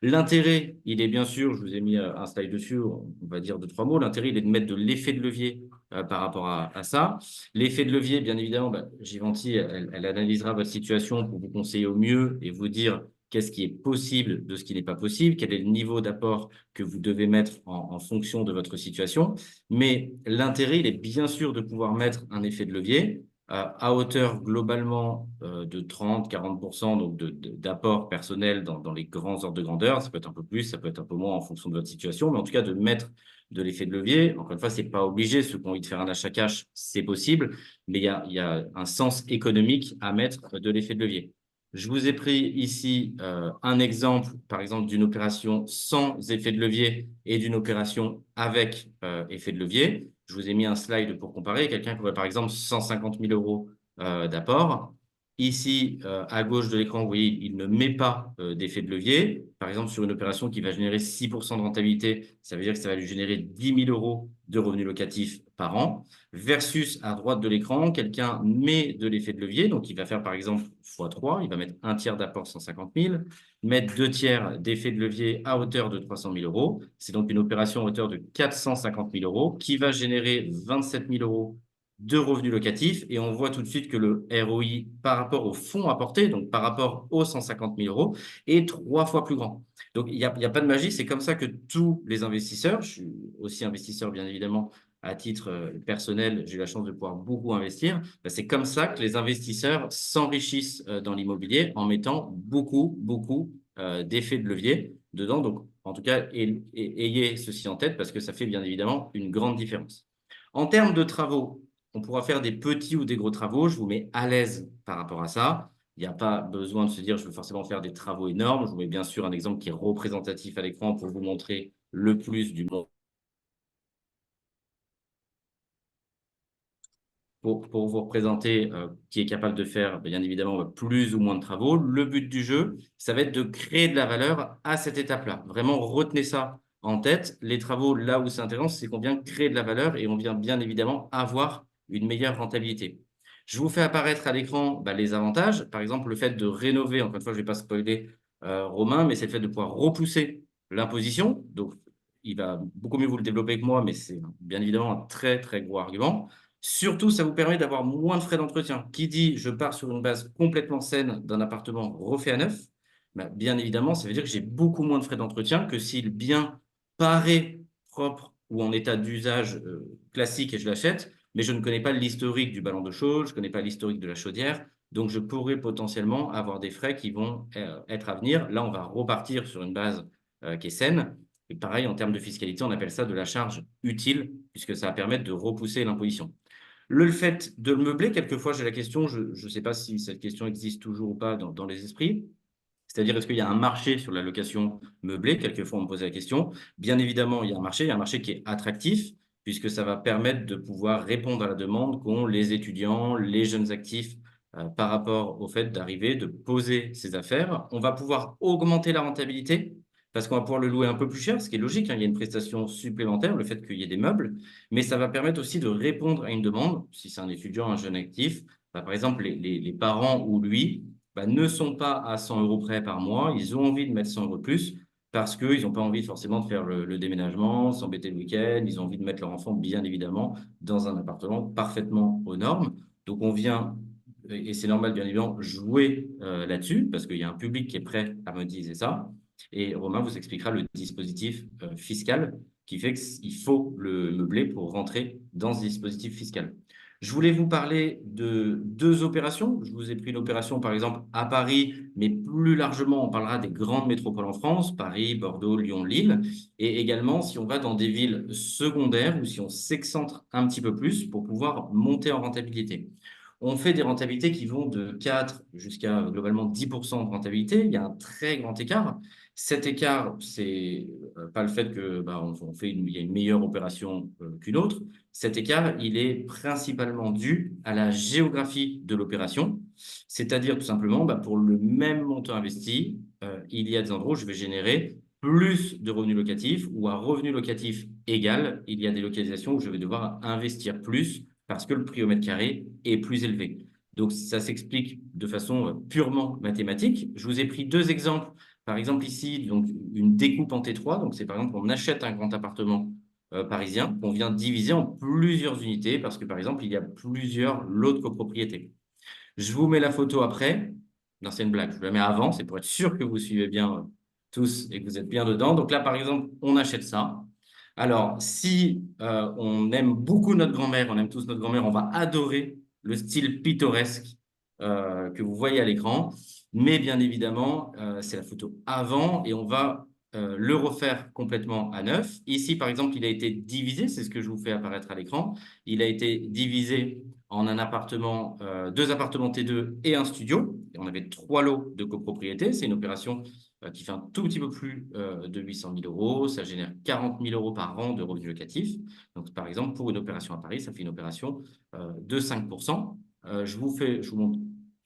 L'intérêt, il est bien sûr, je vous ai mis un slide dessus, on va dire 2-3 mots. L'intérêt, il est de mettre de l'effet de levier par rapport à ça. L'effet de levier, bien évidemment, Givenchy, elle analysera votre situation pour vous conseiller au mieux et vous dire qu'est-ce qui est possible de ce qui n'est pas possible, quel est le niveau d'apport que vous devez mettre en fonction de votre situation. Mais l'intérêt, il est bien sûr de pouvoir mettre un effet de levier à hauteur globalement de 30-40% donc d'apport personnel dans les grands ordres de grandeur. Ça peut être un peu plus, ça peut être un peu moins en fonction de votre situation, mais en tout cas de mettre de l'effet de levier. Encore une fois, ce n'est pas obligé. Ceux qui ont envie de faire un achat cash, c'est possible, mais il y a un sens économique à mettre de l'effet de levier. Je vous ai pris ici un exemple, par exemple, d'une opération sans effet de levier et d'une opération avec effet de levier. Je vous ai mis un slide pour comparer. Quelqu'un qui aurait, par exemple, 150 000 euros d'apport. Ici, à gauche de l'écran, vous voyez, il ne met pas d'effet de levier. Par exemple, sur une opération qui va générer 6% de rentabilité, ça veut dire que ça va lui générer 10 000 euros de revenus locatifs par an. Versus, à droite de l'écran, quelqu'un met de l'effet de levier. Donc, il va faire, par exemple, x3. Il va mettre un tiers d'apport, 150 000. Mettre 2 tiers d'effet de levier à hauteur de 300 000 euros. C'est donc une opération à hauteur de 450 000 euros qui va générer 27 000 euros de revenus locatifs. Et on voit tout de suite que le ROI par rapport au fonds apporté, donc par rapport aux 150 000 euros, est 3 fois plus grand. Donc, il n'y a pas de magie. C'est comme ça que tous les investisseurs, je suis aussi investisseur bien évidemment à titre personnel, j'ai eu la chance de pouvoir beaucoup investir. C'est comme ça que les investisseurs s'enrichissent dans l'immobilier en mettant beaucoup d'effets de levier dedans. Donc, en tout cas, ayez ceci en tête parce que ça fait bien évidemment une grande différence. En termes de travaux, on pourra faire des petits ou des gros travaux. Je vous mets à l'aise par rapport à ça. Il n'y a pas besoin de se dire je veux forcément faire des travaux énormes. Je vous mets bien sûr un exemple qui est représentatif à l'écran pour vous montrer le plus du monde. Pour vous représenter qui est capable de faire, bien évidemment, plus ou moins de travaux. Le but du jeu, ça va être de créer de la valeur à cette étape-là. Vraiment, retenez ça en tête. Les travaux, là où c'est intéressant, c'est qu'on vient créer de la valeur et on vient bien évidemment avoir une meilleure rentabilité. Je vous fais apparaître à l'écran les avantages. Par exemple, le fait de rénover, encore une fois, je ne vais pas spoiler Romain, mais c'est le fait de pouvoir repousser l'imposition. Donc, il va beaucoup mieux vous le développer que moi, mais c'est bien évidemment un très, très gros argument. Surtout, ça vous permet d'avoir moins de frais d'entretien. Qui dit je pars sur une base complètement saine d'un appartement refait à neuf, bien évidemment, ça veut dire que j'ai beaucoup moins de frais d'entretien que si le bien paraît propre ou en état d'usage classique et je l'achète, mais je ne connais pas l'historique du ballon de chaud, je ne connais pas l'historique de la chaudière, Donc, je pourrais potentiellement avoir des frais qui vont être à venir. Là, on va repartir sur une base qui est saine. Et pareil, en termes de fiscalité, on appelle ça de la charge utile, puisque ça va permettre de repousser l'imposition. Le fait de le meubler, quelquefois, j'ai la question, je ne sais pas si cette question existe toujours ou pas dans les esprits. C'est-à-dire, est-ce qu'il y a un marché sur la location meublée? Quelquefois, on me posait la question. Bien évidemment, il y a un marché qui est attractif, puisque ça va permettre de pouvoir répondre à la demande qu'ont les étudiants, les jeunes actifs, par rapport au fait d'arriver, de poser ses affaires. On va pouvoir augmenter la rentabilité, parce qu'on va pouvoir le louer un peu plus cher, ce qui est logique, hein. Il y a une prestation supplémentaire, le fait qu'il y ait des meubles, mais ça va permettre aussi de répondre à une demande. Si c'est un étudiant, un jeune actif, bah, par exemple, les parents ou lui, bah, ne sont pas à 100 € près par mois. Ils ont envie de mettre 100 € de plus parce qu'ils n'ont pas envie forcément de faire le déménagement, s'embêter le week-end. Ils ont envie de mettre leur enfant, bien évidemment, dans un appartement parfaitement aux normes. Donc, on vient, et c'est normal, bien évidemment, jouer là-dessus parce qu'il y a un public qui est prêt à monétiser ça. Et Romain vous expliquera le dispositif fiscal qui fait qu'il faut le meubler pour rentrer dans ce dispositif fiscal. Je voulais vous parler de 2 opérations. Je vous ai pris une opération, par exemple, à Paris, mais plus largement, on parlera des grandes métropoles en France, Paris, Bordeaux, Lyon, Lille. Et également, si on va dans des villes secondaires ou si on s'excentre un petit peu plus pour pouvoir monter en rentabilité. On fait des rentabilités qui vont de 4 jusqu'à globalement 10% de rentabilité. Il y a un très grand écart. Cet écart, c'est pas le fait que il y a une meilleure opération qu'une autre. Cet écart, il est principalement dû à la géographie de l'opération, c'est-à-dire tout simplement pour le même montant investi, il y a des endroits où je vais générer plus de revenus locatifs ou à revenu locatif égal, il y a des localisations où je vais devoir investir plus parce que le prix au mètre carré est plus élevé. Donc, ça s'explique de façon purement mathématique. Je vous ai pris 2 exemples. Par exemple, ici, donc, une découpe en T3. Donc, c'est par exemple, on achète un grand appartement parisien qu'on vient diviser en plusieurs unités parce que, par exemple, il y a plusieurs lots de copropriété. Je vous mets la photo après. Non, c'est une blague. Je vous la mets avant. C'est pour être sûr que vous suivez bien tous et que vous êtes bien dedans. Donc là, par exemple, on achète ça. Alors, si on aime beaucoup notre grand-mère, on aime tous notre grand-mère, on va adorer le style pittoresque que vous voyez à l'écran. Mais bien évidemment, c'est la photo avant et on va le refaire complètement à neuf. Ici, par exemple, il a été divisé, c'est ce que je vous fais apparaître à l'écran. Il a été divisé en un appartement, 2 appartements T2 et un studio. Et on avait 3 lots de copropriété. C'est une opération qui fait un tout petit peu plus de 800 000 €. Ça génère 40 000 € par an de revenus locatifs. Donc, par exemple, pour une opération à Paris, ça fait une opération de 5%. Je vous montre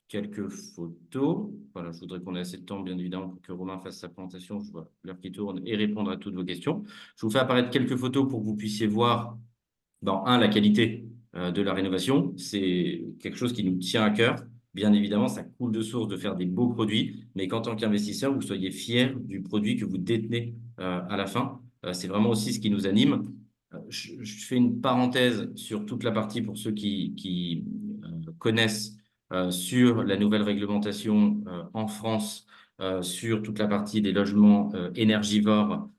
quelques photos. Voilà, je voudrais qu'on ait assez de temps, bien évidemment, pour que Romain fasse sa présentation. Je vois l'heure qui tourne et répondre à toutes vos questions. Je vous fais apparaître quelques photos pour que vous puissiez voir, la qualité de la rénovation. C'est quelque chose qui nous tient à cœur. Bien évidemment, ça coule de source de faire des beaux produits, mais qu'en tant qu'investisseur, vous soyez fier du produit que vous détenez à la fin. C'est vraiment aussi ce qui nous anime. Je fais une parenthèse sur toute la partie pour ceux qui connaissent sur la nouvelle réglementation en France, sur toute la partie des logements énergivores.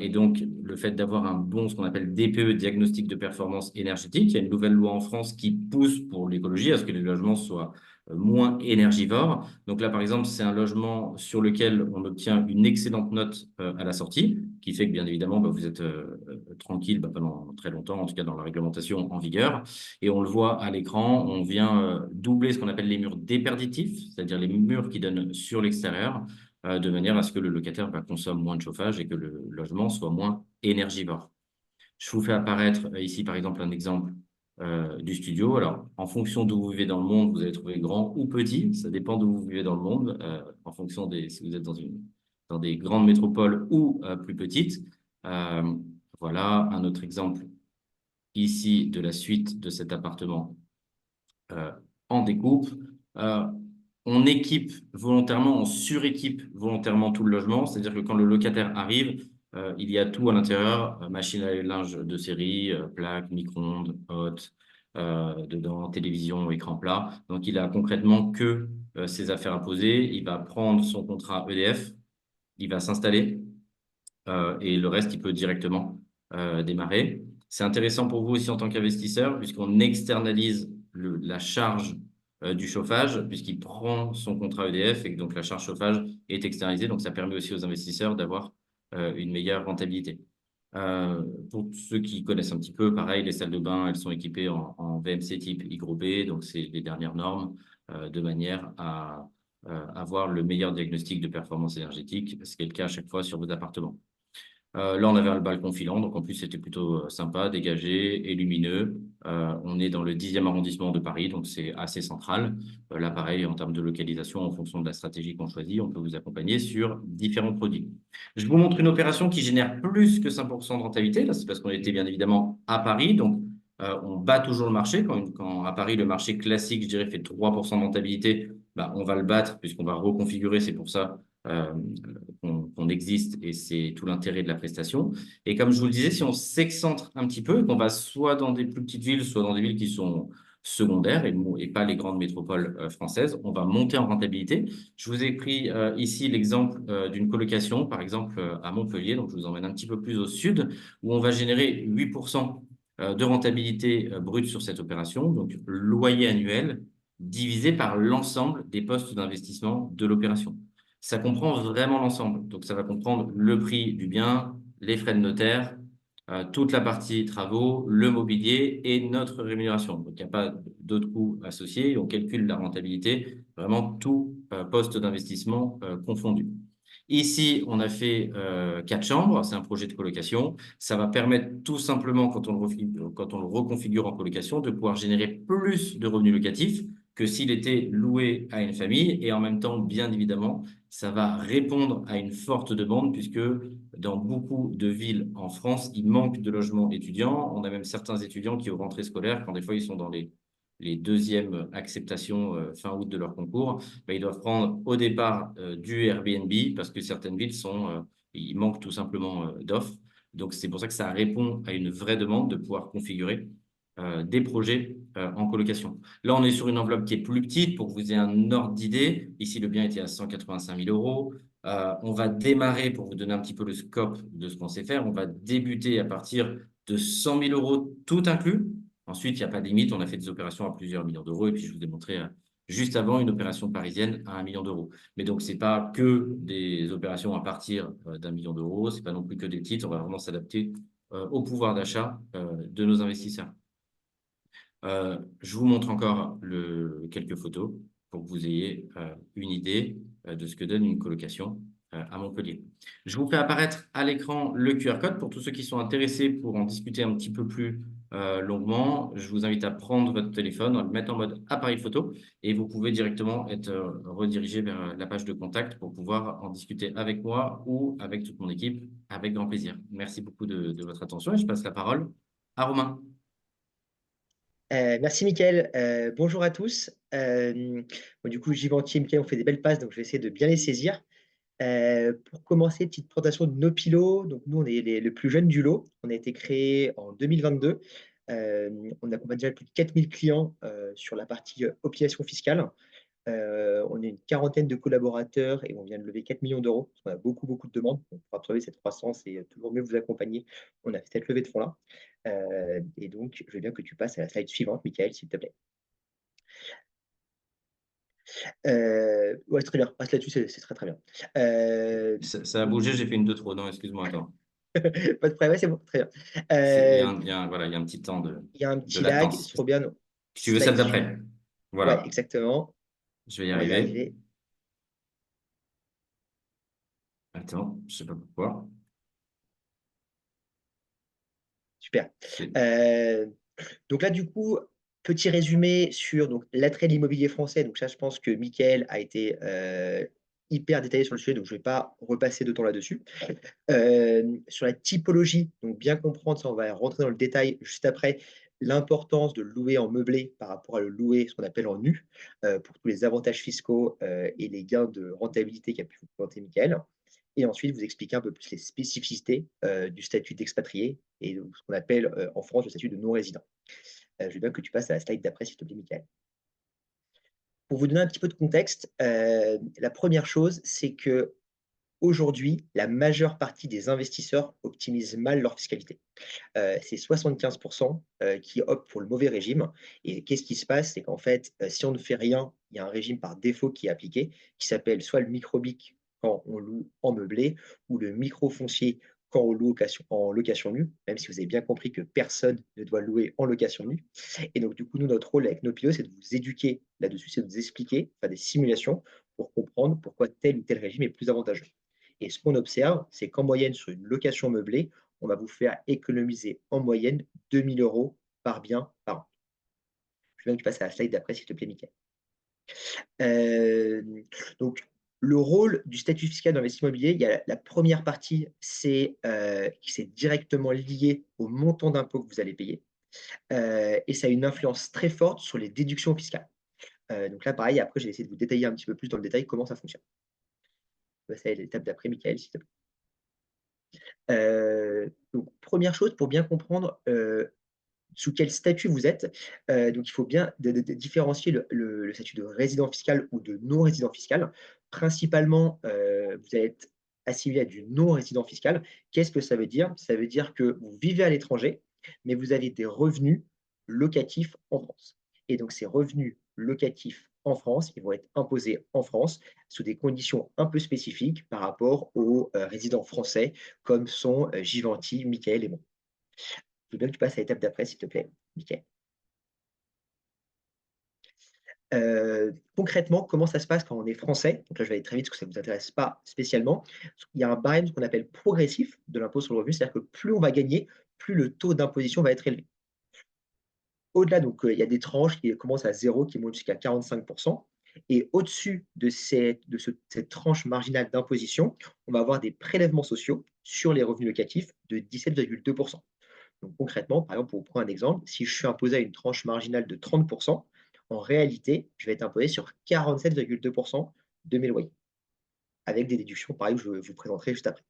Et donc, le fait d'avoir ce qu'on appelle DPE, diagnostic de performance énergétique. Il y a une nouvelle loi en France qui pousse pour l'écologie à ce que les logements soient moins énergivores. Donc là, par exemple, c'est un logement sur lequel on obtient une excellente note à la sortie, qui fait que, bien évidemment, vous êtes tranquille pendant très longtemps, en tout cas dans la réglementation en vigueur. Et on le voit à l'écran, on vient doubler ce qu'on appelle les murs déperditifs, c'est-à-dire les murs qui donnent sur l'extérieur, de manière à ce que le locataire consomme moins de chauffage et que le logement soit moins énergivore. Je vous fais apparaître ici, par exemple, un exemple du studio. Alors, en fonction d'où vous vivez dans le monde, vous allez trouver grand ou petit. Ça dépend d'où vous vivez dans le monde, en fonction si vous êtes dans des grandes métropoles ou plus petites. Voilà un autre exemple ici de la suite de cet appartement en découpe. On équipe volontairement, on suréquipe volontairement tout le logement, c'est-à-dire que quand le locataire arrive, il y a tout à l'intérieur, machine à linge de série, plaque, micro-ondes, hotte, dedans, télévision, écran plat. Donc, il a concrètement que ses affaires à poser. Il va prendre son contrat EDF, il va s'installer et le reste, il peut directement démarrer. C'est intéressant pour vous aussi en tant qu'investisseur puisqu'on externalise la charge du chauffage, puisqu'il prend son contrat EDF et que donc la charge chauffage est externalisée. Donc, ça permet aussi aux investisseurs d'avoir une meilleure rentabilité. Pour ceux qui connaissent un petit peu, pareil, les salles de bain, elles sont équipées en VMC type I-B, donc c'est les dernières normes, de manière à avoir le meilleur diagnostic de performance énergétique, ce qui est le cas à chaque fois sur vos appartements. Là, on avait un balcon filant, donc en plus, c'était plutôt sympa, dégagé et lumineux. On est dans le 10e arrondissement de Paris, donc c'est assez central. Là, pareil, en termes de localisation, en fonction de la stratégie qu'on choisit, on peut vous accompagner sur différents produits. Je vous montre une opération qui génère plus que 5% de rentabilité. Là, c'est parce qu'on était bien évidemment à Paris, donc on bat toujours le marché. Quand à Paris, le marché classique, je dirais, fait 3% de rentabilité, bah, on va le battre puisqu'on va reconfigurer. C'est pour ça qu'on existe et c'est tout l'intérêt de la prestation. Et comme je vous le disais, si on s'excentre un petit peu et qu'on va soit dans des plus petites villes, soit dans des villes qui sont secondaires et pas les grandes métropoles françaises, on va monter en rentabilité. Je vous ai pris ici l'exemple d'une colocation, par exemple à Montpellier, donc je vous emmène un petit peu plus au sud, où on va générer 8% de rentabilité brute sur cette opération, donc loyer annuel divisé par l'ensemble des postes d'investissement de l'opération. Ça comprend vraiment l'ensemble. Donc, ça va comprendre le prix du bien, les frais de notaire, toute la partie travaux, le mobilier et notre rémunération. Donc, il n'y a pas d'autres coûts associés. On calcule la rentabilité, vraiment tout poste d'investissement confondu. Ici, on a fait 4 chambres. C'est un projet de colocation. Ça va permettre tout simplement, quand on le reconfigure en colocation, de pouvoir générer plus de revenus locatifs que s'il était loué à une famille. Et en même temps, bien évidemment, ça va répondre à une forte demande puisque dans beaucoup de villes en France, il manque de logements étudiants. On a même certains étudiants qui, aux rentrées scolaires, quand des fois ils sont dans les deuxièmes acceptations fin août de leur concours, ben, ils doivent prendre au départ du Airbnb parce que certaines villes il manque tout simplement d'offres. Donc, c'est pour ça que ça répond à une vraie demande de pouvoir configurer des projets en colocation. Là, on est sur une enveloppe qui est plus petite pour que vous ayez un ordre d'idée. Ici, le bien était à 185 000 euros. On va démarrer, pour vous donner un petit peu le scope de ce qu'on sait faire, on va débuter à partir de 100 000 euros tout inclus. Ensuite, il n'y a pas de limite. On a fait des opérations à plusieurs millions d'euros. Et puis, je vous ai montré juste avant une opération parisienne à 1 million d'euros. Mais donc, ce n'est pas que des opérations à partir d'1 million d'euros. Ce n'est pas non plus que des titres. On va vraiment s'adapter au pouvoir d'achat de nos investisseurs. Je vous montre encore quelques photos pour que vous ayez une idée de ce que donne une colocation à Montpellier. Je vous fais apparaître à l'écran le QR code pour tous ceux qui sont intéressés pour en discuter un petit peu plus longuement. Je vous invite à prendre votre téléphone, à le mettre en mode appareil photo et vous pouvez directement être redirigé vers la page de contact pour pouvoir en discuter avec moi ou avec toute mon équipe avec grand plaisir. Merci beaucoup de votre attention et je passe la parole à Romain. Merci Mickaël. Bonjour à tous. Bon, du coup, Givenchy et Mickaël ont fait des belles passes, donc je vais essayer de bien les saisir. Pour commencer, petite présentation de nos pilots. Donc nous, on est le plus jeune du lot. On a été créé en 2022. On accompagne déjà plus de 4000 clients sur la partie optimisation fiscale. On est une quarantaine de collaborateurs et on vient de lever 4 millions d'euros. On a beaucoup, beaucoup de demandes. Pour absorber cette croissance et toujours mieux vous accompagner, on a fait cette levée de fonds-là. Et donc, je veux bien que tu passes à la slide suivante, Mickaël, s'il te plaît. Ouais, très bien. Reste là-dessus, c'est très, très bien. Ça a bougé, j'ai fait une de trop. Non, excuse-moi, attends. Pas de problème, ouais, c'est bon, très bien. Voilà, il y a un petit temps Il y a un de petit lag. latence. Trop bien. Si tu veux celle d'après. Ouais, Voilà, exactement. je vais y On va y arriver. arriver. Attends, je ne sais pas pourquoi. Super. Donc là, du coup, petit résumé sur donc, l'attrait de l'immobilier français. Donc ça, je pense que Mickaël a été hyper détaillé sur le sujet, donc je ne vais pas repasser de temps là-dessus. Sur la typologie, donc bien comprendre, ça on va rentrer dans le détail juste après, l'importance de louer en meublé par rapport à le louer, ce qu'on appelle en nu, pour tous les avantages fiscaux et les gains de rentabilité qu'a pu vous présenter Mickaël. Et ensuite, vous expliquer un peu plus les spécificités du statut d'expatrié et ce qu'on appelle en France le statut de non-résident. Je veux bien que tu passes à la slide d'après, s'il te plaît, Mickaël. Pour vous donner un petit peu de contexte, la première chose, c'est que Aujourd'hui, la majeure partie des investisseurs optimisent mal leur fiscalité. C'est 75% qui optent pour le mauvais régime. Et qu'est-ce qui se passe? C'est qu'en fait, si on ne fait rien, il y a un régime par défaut qui est appliqué, qui s'appelle soit le micro-BIC quand on loue en meublé, ou le micro-foncier quand on loue en location nue, même si vous avez bien compris que personne ne doit louer en location nue. Et donc, du coup, nous, notre rôle avec nos pilotes, c'est de vous éduquer là-dessus, c'est de vous expliquer, faire des simulations pour comprendre pourquoi tel ou tel régime est plus avantageux. Et ce qu'on observe, c'est qu'en moyenne, sur une location meublée, on va vous faire économiser en moyenne 2 000 € par bien par an. Je veux bien que tu passes à la slide d'après, s'il te plaît, Mickaël. Donc, le rôle du statut fiscal d'investissement immobilier, il y a la première partie, c'est qui c'est directement lié au montant d'impôt que vous allez payer. Et ça a une influence très forte sur les déductions fiscales. Donc là, pareil, après, je vais essayer de vous détailler un petit peu plus dans le détail comment ça fonctionne. On va passer à l'étape d'après, Mickaël, s'il te plaît. Donc, première chose, pour bien comprendre sous quel statut vous êtes, donc il faut bien différencier le statut de résident fiscal ou de non-résident fiscal. Principalement, vous allez être assimilé à du non-résident fiscal. Qu'est-ce que ça veut dire? Ça veut dire que vous vivez à l'étranger, mais vous avez des revenus locatifs en France. Et donc ces revenus locatifs en France, ils vont être imposés en France sous des conditions un peu spécifiques par rapport aux, résidents français comme sont, Givenchy, Mickaël et moi. Je veux bien que tu passes à l'étape d'après, s'il te plaît, Mickaël. Concrètement, comment ça se passe quand on est français? Donc là, je vais aller très vite parce que ça ne vous intéresse pas spécialement. Il y a un barème, ce qu'on appelle progressif de l'impôt sur le revenu, c'est-à-dire que plus on va gagner, plus le taux d'imposition va être élevé. Au-delà, donc, il y a des tranches qui commencent à 0, qui montent jusqu'à 45. Et au-dessus de cette tranche marginale d'imposition, on va avoir des prélèvements sociaux sur les revenus locatifs de 17,2. Donc concrètement, par exemple, pour vous prendre un exemple, si je suis imposé à une tranche marginale de 30, en réalité, je vais être imposé sur 47,2 de mes loyers, avec des déductions pareil que je vous présenterai juste après.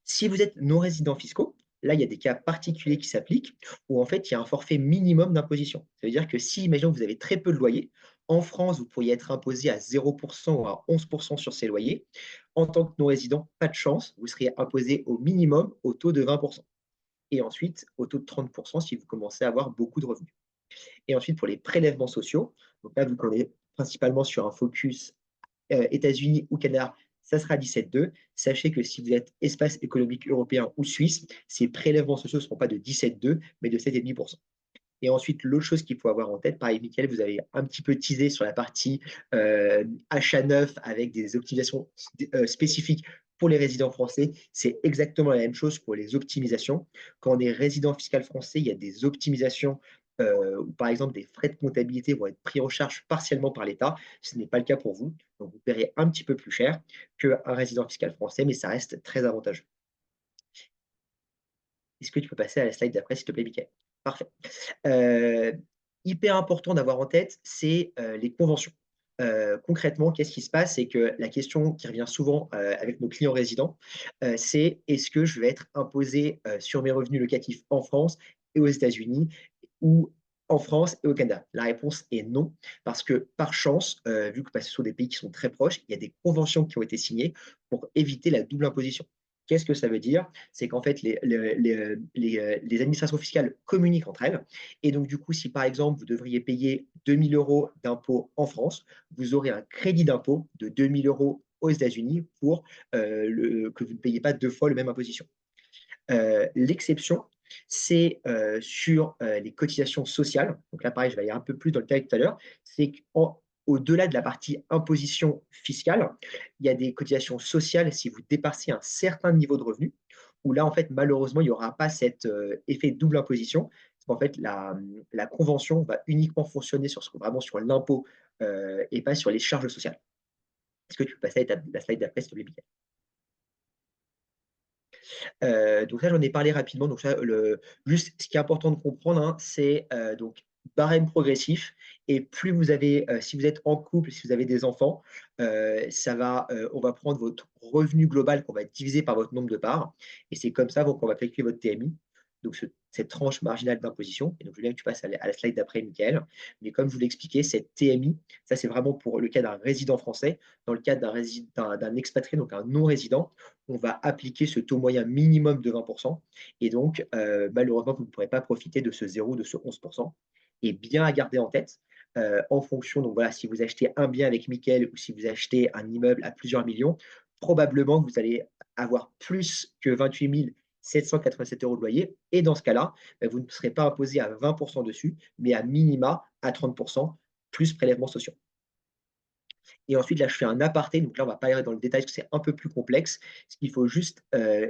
Si vous êtes non-résidents fiscaux, là, il y a des cas particuliers qui s'appliquent où en fait, il y a un forfait minimum d'imposition. Ça veut dire que si, imaginons que vous avez très peu de loyers, en France, vous pourriez être imposé à 0 ou à 11 sur ces loyers. En tant que non-résident, pas de chance, vous seriez imposé au minimum au taux de 20. Et ensuite, au taux de 30 si vous commencez à avoir beaucoup de revenus. Et ensuite, pour les prélèvements sociaux, donc là, vu qu'on est principalement sur un focus États-Unis ou Canada, ça sera 17,2. Sachez que si vous êtes espace économique européen ou suisse, ces prélèvements sociaux ne seront pas de 17,2, mais de 7,5%. Et ensuite, l'autre chose qu'il faut avoir en tête, pareil, Mickaël, vous avez un petit peu teasé sur la partie achat neuf avec des optimisations spécifiques pour les résidents français. C'est exactement la même chose pour les optimisations. Quand on est résident fiscal français, il y a des optimisations où, par exemple, des frais de comptabilité vont être pris en charge partiellement par l'État. Ce n'est pas le cas pour vous. Donc, vous paierez un petit peu plus cher qu'un résident fiscal français, mais ça reste très avantageux. Est-ce que tu peux passer à la slide d'après, s'il te plaît, Mickaël? Parfait. Hyper important d'avoir en tête, c'est les conventions. Concrètement, qu'est-ce qui se passe? C'est que la question qui revient souvent avec nos clients résidents, c'est: est-ce que je vais être imposé sur mes revenus locatifs en France et aux États-Unis, ou en France et au Canada? La réponse est non, parce que par chance, vu que ce sont des pays qui sont très proches, il y a des conventions qui ont été signées pour éviter la double imposition. Qu'est-ce que ça veut dire? C'est qu'en fait, les administrations fiscales communiquent entre elles. Et donc, du coup, si par exemple, vous devriez payer 2 000 € d'impôts en France, vous aurez un crédit d'impôt de 2 000 € aux États-Unis pour que vous ne payiez pas deux fois la même imposition. L'exception, c'est sur les cotisations sociales. Donc là, pareil, je vais aller un peu plus dans le détail tout à l'heure. C'est qu'au-delà de la partie imposition fiscale, il y a des cotisations sociales si vous dépassez un certain niveau de revenu, où là, en fait, malheureusement, il n'y aura pas cet effet double imposition. Parce qu'en fait, la convention va uniquement fonctionner vraiment sur l'impôt et pas sur les charges sociales. Est-ce que tu peux passer à la slide d'après, s'il te plaît, Mickaël? Donc là, j'en ai parlé rapidement. Donc ça, juste ce qui est important de comprendre, hein, c'est donc barème progressif. Et plus vous avez, si vous êtes en couple, si vous avez des enfants, on va prendre votre revenu global qu'on va diviser par votre nombre de parts. Et c'est comme ça qu'on va calculer votre TMI. Donc cette tranche marginale d'imposition. Et donc, je veux bien que tu passes à la slide d'après, Michael. Mais comme je vous l'ai expliqué, cette TMI, ça, c'est vraiment pour le cas d'un résident français. Dans le cas d'un expatrié, donc un non-résident, on va appliquer ce taux moyen minimum de 20%. Et donc, malheureusement, vous ne pourrez pas profiter de ce 0, de ce 11%. Et bien à garder en tête, en fonction, donc voilà, si vous achetez un bien avec Michael ou si vous achetez un immeuble à plusieurs millions, probablement que vous allez avoir plus que 28 787 € de loyer. Et dans ce cas-là, vous ne serez pas imposé à 20% dessus, mais à minima à 30%, plus prélèvements sociaux. Et ensuite, là, je fais un aparté. Donc là, on ne va pas aller dans le détail parce que c'est un peu plus complexe. Ce qu'il faut juste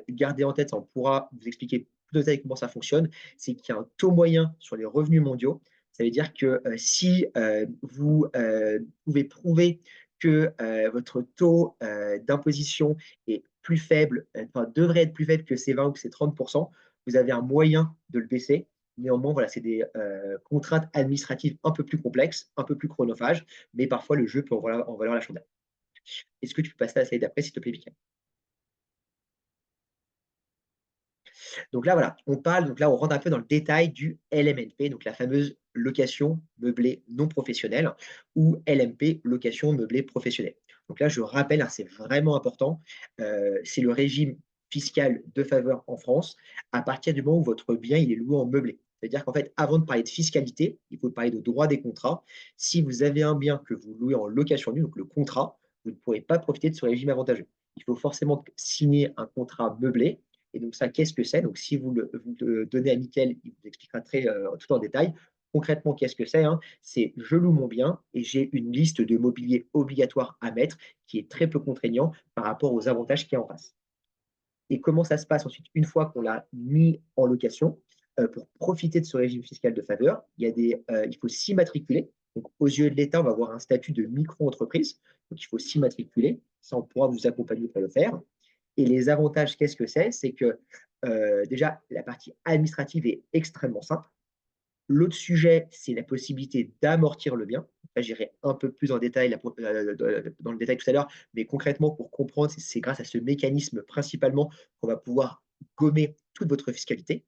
garder en tête, ça, on pourra vous expliquer plus de détail comment ça fonctionne, c'est qu'il y a un taux moyen sur les revenus mondiaux. Ça veut dire que si vous pouvez prouver que votre taux d'imposition est plus faible, enfin, devrait être plus faible que ces 20 ou que ces 30%, vous avez un moyen de le baisser. Néanmoins, voilà, c'est des contraintes administratives un peu plus complexes, un peu plus chronophages, mais parfois le jeu peut en valoir la chandelle. Est-ce que tu peux passer à la slide d'après, s'il te plaît, Mickaël? Donc là, voilà, donc là, on rentre un peu dans le détail du LMNP, donc la fameuse location meublée non professionnelle, ou LMP, location meublée professionnelle. Donc là, je rappelle, hein, c'est vraiment important, c'est le régime fiscal de faveur en France à partir du moment où votre bien il est loué en meublé. C'est-à-dire qu'en fait, avant de parler de fiscalité, il faut parler de droit des contrats. Si vous avez un bien que vous louez en location nue, donc le contrat, vous ne pourrez pas profiter de ce régime avantageux. Il faut forcément signer un contrat meublé. Et donc ça, qu'est-ce que c'est? Donc si vous le donnez à Mickaël, il vous expliquera tout en détail. Concrètement, qu'est-ce que c'est, hein? C'est je loue mon bien et j'ai une liste de mobilier obligatoire à mettre qui est très peu contraignant par rapport aux avantages qu'il y a en face. Et comment ça se passe ensuite une fois qu'on l'a mis en location? Pour profiter de ce régime fiscal de faveur, il faut s'immatriculer. Donc, aux yeux de l'État, on va avoir un statut de micro-entreprise. Donc, il faut s'immatriculer. Ça, on pourra vous accompagner pour le faire. Et les avantages, qu'est-ce que c'est? C'est que déjà, la partie administrative est extrêmement simple. L'autre sujet, c'est la possibilité d'amortir le bien. Là, j'irai un peu plus en détail dans le détail tout à l'heure, mais concrètement, pour comprendre, c'est grâce à ce mécanisme principalement qu'on va pouvoir gommer toute votre fiscalité.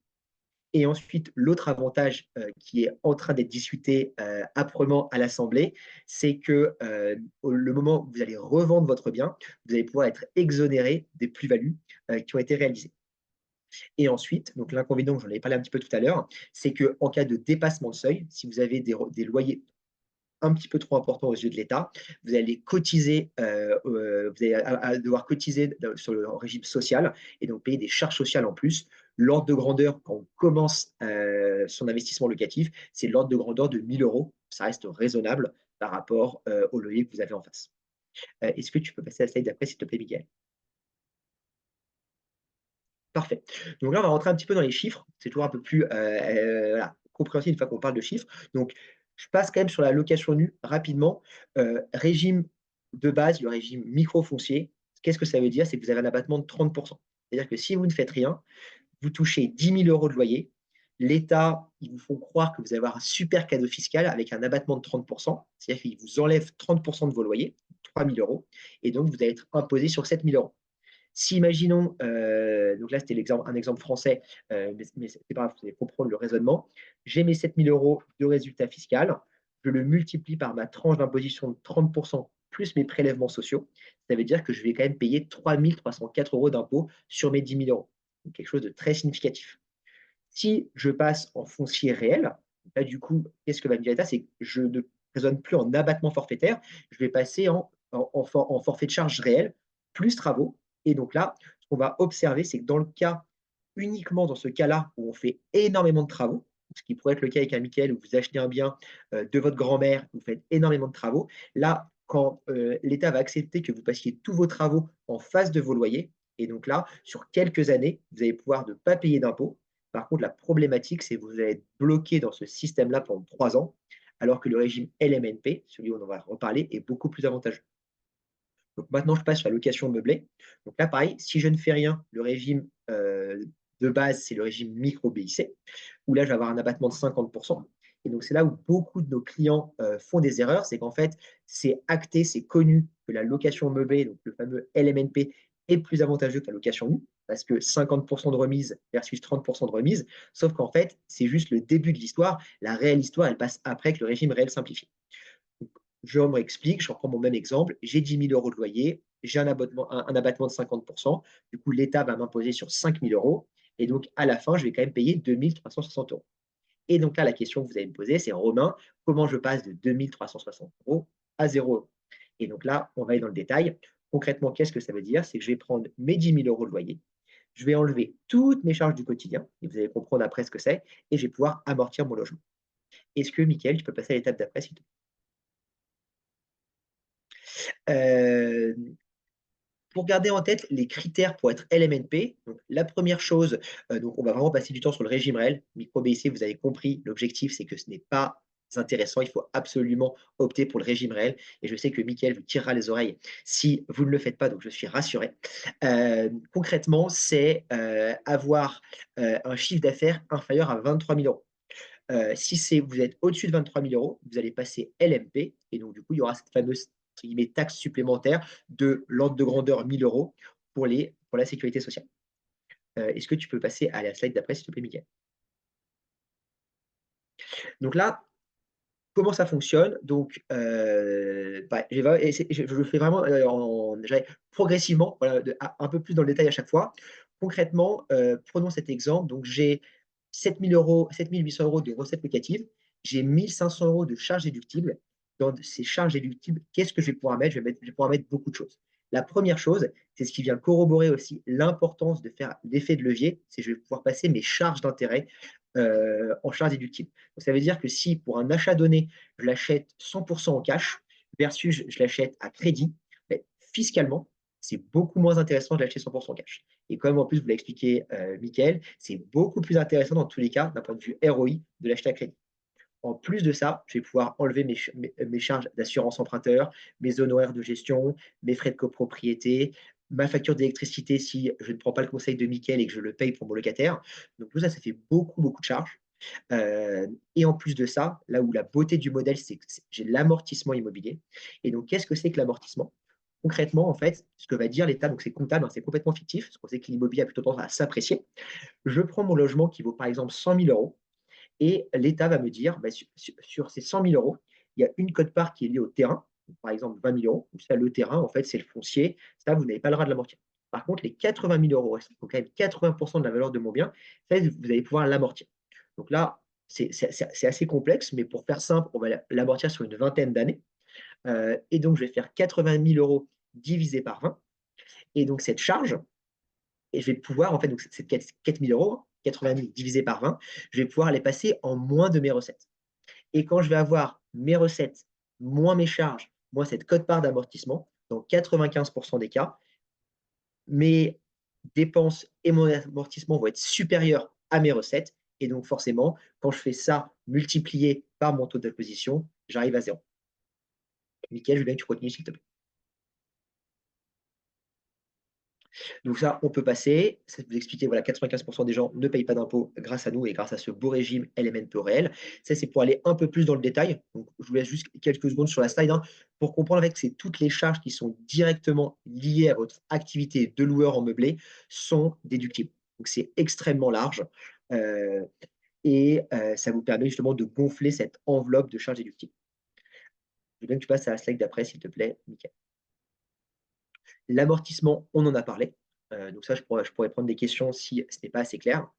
Et ensuite, l'autre avantage qui est en train d'être discuté âprement à l'Assemblée, c'est que le moment où vous allez revendre votre bien, vous allez pouvoir être exonéré des plus-values qui ont été réalisées. Et ensuite, donc l'inconvénient, j'en avais parlé un petit peu tout à l'heure, c'est qu'en cas de dépassement de seuil, si vous avez des loyers un petit peu trop importants aux yeux de l'État, vous allez cotiser, vous allez devoir cotiser sur le régime social et donc payer des charges sociales en plus. L'ordre de grandeur, quand on commence son investissement locatif, c'est l'ordre de grandeur de 1 000 €. Ça reste raisonnable par rapport au loyer que vous avez en face. Est-ce que tu peux passer à la slide d'après, s'il te plaît, Miguel? Parfait. Donc là, on va rentrer un petit peu dans les chiffres. C'est toujours un peu plus voilà, compréhensible une fois qu'on parle de chiffres. Donc, je passe quand même sur la location nue rapidement. Régime de base, le régime micro-foncier. Qu'est-ce que ça veut dire? C'est que vous avez un abattement de 30%. C'est-à-dire que si vous ne faites rien, vous touchez 10 000 € de loyer. L'État, ils vous font croire que vous allez avoir un super cadeau fiscal avec un abattement de 30%. C'est-à-dire qu'ils vous enlèvent 30% de vos loyers, 3 000 €. Et donc, vous allez être imposé sur 7 000 €. Si imaginons, donc là c'était un exemple français, mais c'est pas grave, vous allez comprendre le raisonnement. J'ai mes 7 000 € de résultat fiscal, je le multiplie par ma tranche d'imposition de 30% plus mes prélèvements sociaux. Ça veut dire que je vais quand même payer 3 304 € d'impôt sur mes 10 000 €. Donc quelque chose de très significatif. Si je passe en foncier réel, là du coup, qu'est-ce que va me dire l'État? C'est que je ne raisonne plus en abattement forfaitaire, je vais passer en forfait de charge réel, plus travaux. Et donc là, ce qu'on va observer, c'est que uniquement dans ce cas-là où on fait énormément de travaux, ce qui pourrait être le cas avec un Michael, où vous achetez un bien de votre grand-mère, vous faites énormément de travaux, là, quand l'État va accepter que vous passiez tous vos travaux en face de vos loyers, et donc là, sur quelques années, vous allez pouvoir ne pas payer d'impôts. Par contre, la problématique, c'est que vous allez être bloqué dans ce système-là pendant 3 ans, alors que le régime LMNP, celui où on va reparler, est beaucoup plus avantageux. Donc maintenant, je passe sur la location meublée. Donc là, pareil, si je ne fais rien, le régime de base, c'est le régime micro-BIC, où là, je vais avoir un abattement de 50%. Et donc, c'est là où beaucoup de nos clients font des erreurs, c'est qu'en fait, c'est acté, c'est connu que la location meublée, donc le fameux LMNP, est plus avantageux que la location nue. parce que 50% de remise versus 30% de remise, sauf qu'en fait, c'est juste le début de l'histoire. La réelle histoire, elle passe après que le régime réel simplifie. Donc, je me réexplique, je reprends mon même exemple. J'ai 10 000 euros de loyer, j'ai un abattement de 50%. Du coup, l'État va m'imposer sur 5 000 euros. Et donc, à la fin, je vais quand même payer 2 360 euros. Et donc là, la question que vous allez me poser, c'est Romain, comment je passe de 2 360 euros à 0 euros? Et donc là, on va aller dans le détail. Concrètement, qu'est-ce que ça veut dire? C'est que je vais prendre mes 10 000 euros de loyer, je vais enlever toutes mes charges du quotidien, et vous allez comprendre après ce que c'est, et je vais pouvoir amortir mon logement. Est-ce que, Mickaël, tu peux passer à l'étape d'après, s'il te plaît? Pour garder en tête les critères pour être LMNP, donc la première chose, donc on va vraiment passer du temps sur le régime réel. Micro-BIC, vous avez compris, l'objectif, c'est que ce n'est pas intéressant. Il faut absolument opter pour le régime réel. Et je sais que Mickaël vous tirera les oreilles si vous ne le faites pas, donc je suis rassuré. Concrètement, c'est avoir un chiffre d'affaires inférieur à 23 000 euros. Si vous êtes au-dessus de 23 000 euros, vous allez passer LMP. Et donc, du coup, il y aura cette fameuse taxe supplémentaire de l'ordre de grandeur 1 000 euros pour la sécurité sociale. Est-ce que tu peux passer à la slide d'après, s'il te plaît, Mickaël? Donc là, comment ça fonctionne? Donc, je le fais vraiment progressivement, voilà, un peu plus dans le détail à chaque fois. Concrètement, prenons cet exemple. Donc, j'ai 7 800 euros de recettes locatives. J'ai 1 500 euros de charges déductibles. Dans ces charges déductibles, qu'est-ce que je vais pouvoir mettre? Je vais pouvoir mettre beaucoup de choses. La première chose, c'est ce qui vient corroborer aussi l'importance de faire l'effet de levier, c'est que je vais pouvoir passer mes charges d'intérêt en charges déductibles. Donc, ça veut dire que si pour un achat donné, je l'achète 100% en cash versus je l'achète à crédit, ben, fiscalement, c'est beaucoup moins intéressant de l'acheter 100% en cash. Et comme en plus vous l'a expliqué Mickaël, c'est beaucoup plus intéressant dans tous les cas d'un point de vue ROI de l'acheter à crédit. En plus de ça, je vais pouvoir enlever mes charges d'assurance emprunteur, mes honoraires de gestion, mes frais de copropriété, ma facture d'électricité si je ne prends pas le conseil de Mickaël et que je le paye pour mon locataire. Donc tout ça, ça fait beaucoup, beaucoup de charges. Et en plus de ça, là où la beauté du modèle, c'est que j'ai l'amortissement immobilier. Et donc, qu'est-ce que c'est que l'amortissement? Concrètement, en fait, ce que va dire l'État, donc c'est comptable, hein, c'est complètement fictif, parce qu'on sait que l'immobilier a plutôt tendance à s'apprécier. Je prends mon logement qui vaut par exemple 100 000 euros, et l'État va me dire, bah, sur ces 100 000 euros, il y a une quote-part qui est liée au terrain, donc par exemple 20 000 euros, où ça, le terrain, en fait, c'est le foncier, ça, vous n'avez pas le droit de l'amortir. Par contre, les 80 000 euros, donc quand même 80% de la valeur de mon bien, ça, vous allez pouvoir l'amortir. Donc là, c'est assez complexe, mais pour faire simple, on va l'amortir sur une vingtaine d'années. Et donc, je vais faire 80 000 euros divisé par 20. Et donc, cette charge, et je vais pouvoir, en fait, donc c'est 4 000 euros, 80 000 divisé par 20, je vais pouvoir les passer en moins de mes recettes. Et quand je vais avoir mes recettes, moins mes charges, moins cette quote-part d'amortissement, dans 95% des cas, mes dépenses et mon amortissement vont être supérieurs à mes recettes. Et donc, forcément, quand je fais ça multiplié par mon taux d'imposition, j'arrive à 0. Mickaël, je veux bien que tu continues, s'il te plaît. Donc ça, on peut passer. Ça vous expliquer, voilà, 95% des gens ne payent pas d'impôts grâce à nous et grâce à ce beau régime LMNP réel. Ça, c'est pour aller un peu plus dans le détail. Donc, je vous laisse juste quelques secondes sur la slide hein, pour comprendre avec que c'est toutes les charges qui sont directement liées à votre activité de loueur en meublé sont déductibles. Donc, c'est extrêmement large. Ça vous permet justement de gonfler cette enveloppe de charges déductibles. Je veux bien que tu passes à la slide d'après, s'il te plaît, Mickaël. L'amortissement, on en a parlé. Donc ça, je pourrais prendre des questions si ce n'est pas assez clair.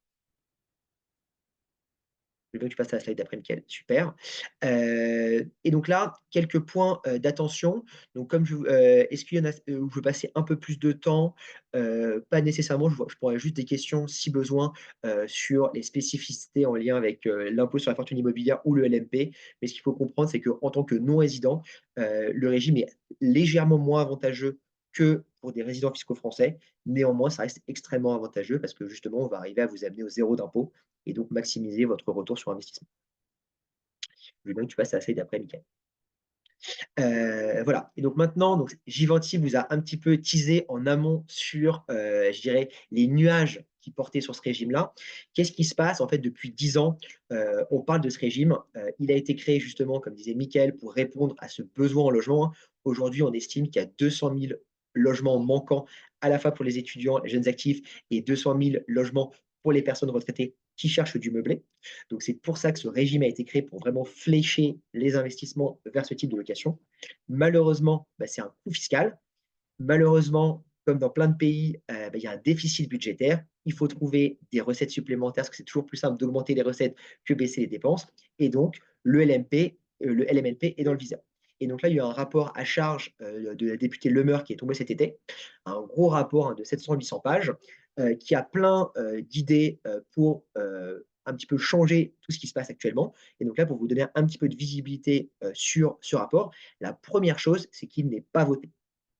Je veux que tu passes à la slide d'après, Mickaël. Super. Et donc là, quelques points d'attention. Donc, est-ce qu'il y en a où je veux passer un peu plus de temps? Pas nécessairement. Je pourrais juste des questions, si besoin, sur les spécificités en lien avec l'impôt sur la fortune immobilière ou le LMP. Mais ce qu'il faut comprendre, c'est qu'en tant que non-résident, le régime est légèrement moins avantageux que pour des résidents fiscaux français. Néanmoins, ça reste extrêmement avantageux parce que justement, on va arriver à vous amener au zéro d'impôt et donc maximiser votre retour sur investissement. Je veux bien que tu passes à la slide d'après, Mickaël. Voilà. Et donc maintenant, donc, Givenchy vous a un petit peu teasé en amont sur, je dirais, les nuages qui portaient sur ce régime-là. Qu'est-ce qui se passe? En fait, depuis 10 ans, on parle de ce régime. Il a été créé justement, comme disait Mickaël, pour répondre à ce besoin en logement. Aujourd'hui, on estime qu'il y a 200 000 logements manquants à la fois pour les étudiants, les jeunes actifs et 200 000 logements pour les personnes retraitées qui cherchent du meublé. Donc, c'est pour ça que ce régime a été créé pour vraiment flécher les investissements vers ce type de location. Malheureusement, c'est un coût fiscal. Malheureusement, comme dans plein de pays, il y a un déficit budgétaire. Il faut trouver des recettes supplémentaires parce que c'est toujours plus simple d'augmenter les recettes que baisser les dépenses. Et donc, le LMNP est dans le viseur. Et donc là, il y a eu un rapport à charge de la députée Lemeur qui est tombé cet été, un gros rapport de 700-800 pages qui a plein d'idées pour un petit peu changer tout ce qui se passe actuellement. Et donc là, pour vous donner un petit peu de visibilité sur ce rapport, la première chose, c'est qu'il n'est pas voté.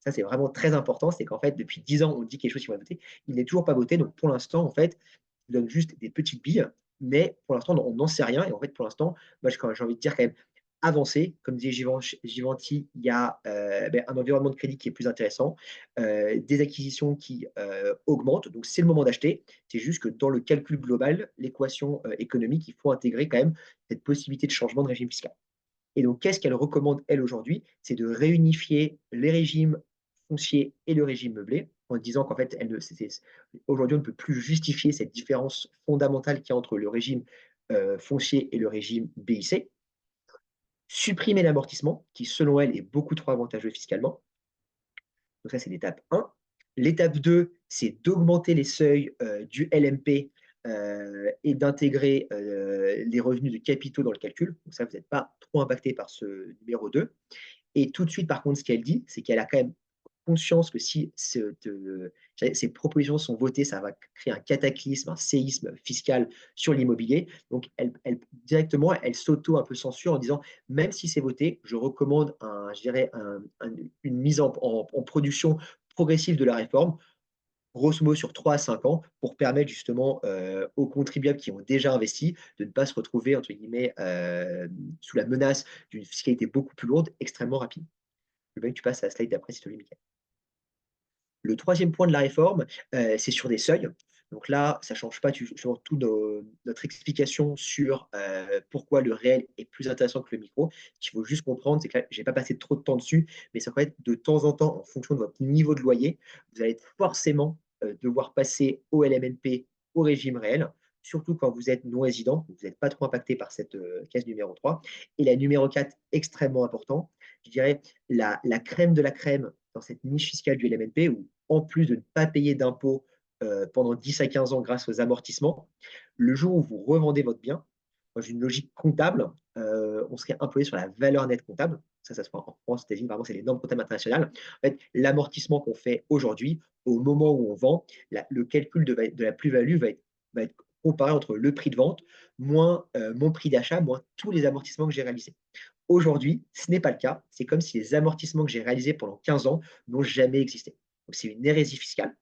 Ça, c'est vraiment très important. C'est qu'en fait, depuis 10 ans, on dit quelque chose qui va voter. Il n'est toujours pas voté. Donc, pour l'instant, en fait, il donne juste des petites billes. Mais pour l'instant, on n'en sait rien. Et en fait, pour l'instant, moi, j'ai envie de dire quand même avancer. Comme disait Givenchy, il y a un environnement de crédit qui est plus intéressant, des acquisitions qui augmentent. Donc, c'est le moment d'acheter. C'est juste que dans le calcul global, l'équation économique, il faut intégrer quand même cette possibilité de changement de régime fiscal. Et donc, qu'est-ce qu'elle recommande, elle, aujourd'hui? C'est de réunifier les régimes fonciers et le régime meublé, en disant qu'en fait, aujourd'hui, on ne peut plus justifier cette différence fondamentale qu'il y a entre le régime foncier et le régime BIC. Supprimer l'amortissement, qui, selon elle, est beaucoup trop avantageux fiscalement. Donc ça, c'est l'étape 1. L'étape 2, c'est d'augmenter les seuils du LMP et d'intégrer les revenus de capitaux dans le calcul. Donc ça, vous n'êtes pas trop impacté par ce numéro 2. Et tout de suite, par contre, ce qu'elle dit, c'est qu'elle a quand même conscience que si ces propositions sont votées, ça va créer un cataclysme, un séisme fiscal sur l'immobilier. Donc, directement, elle s'auto un peu censure en disant, même si c'est voté, je recommande une mise en production progressive de la réforme, grosso modo sur 3 à 5 ans, pour permettre justement aux contribuables qui ont déjà investi de ne pas se retrouver, entre guillemets, sous la menace d'une fiscalité beaucoup plus lourde, extrêmement rapide. Je veux bien que tu passes à la slide d'après, s'il te plaît, Mickaël. Le troisième point de la réforme, c'est sur des seuils. Donc là, ça ne change pas surtout notre explication sur pourquoi le réel est plus intéressant que le micro. Ce qu'il faut juste comprendre, c'est que là, je n'ai pas passé trop de temps dessus, mais ça peut être de temps en temps, en fonction de votre niveau de loyer, vous allez forcément devoir passer au LMNP, au régime réel, surtout quand vous êtes non-résident, vous n'êtes pas trop impacté par cette case numéro 3. Et la numéro 4, extrêmement important, je dirais la crème de la crème dans cette niche fiscale du LMNP, où en plus de ne pas payer d'impôts pendant 10 à 15 ans grâce aux amortissements, le jour où vous revendez votre bien, dans une logique comptable, on serait imposé sur la valeur nette comptable. Ça se fait en France, aux États-Unis, vraiment, c'est les normes comptables internationales. En fait, l'amortissement qu'on fait aujourd'hui, au moment où on vend, le calcul de la plus-value va être comparé entre le prix de vente, moins mon prix d'achat, moins tous les amortissements que j'ai réalisés. Aujourd'hui, ce n'est pas le cas. C'est comme si les amortissements que j'ai réalisés pendant 15 ans n'ont jamais existé. Donc, c'est une hérésie fiscale.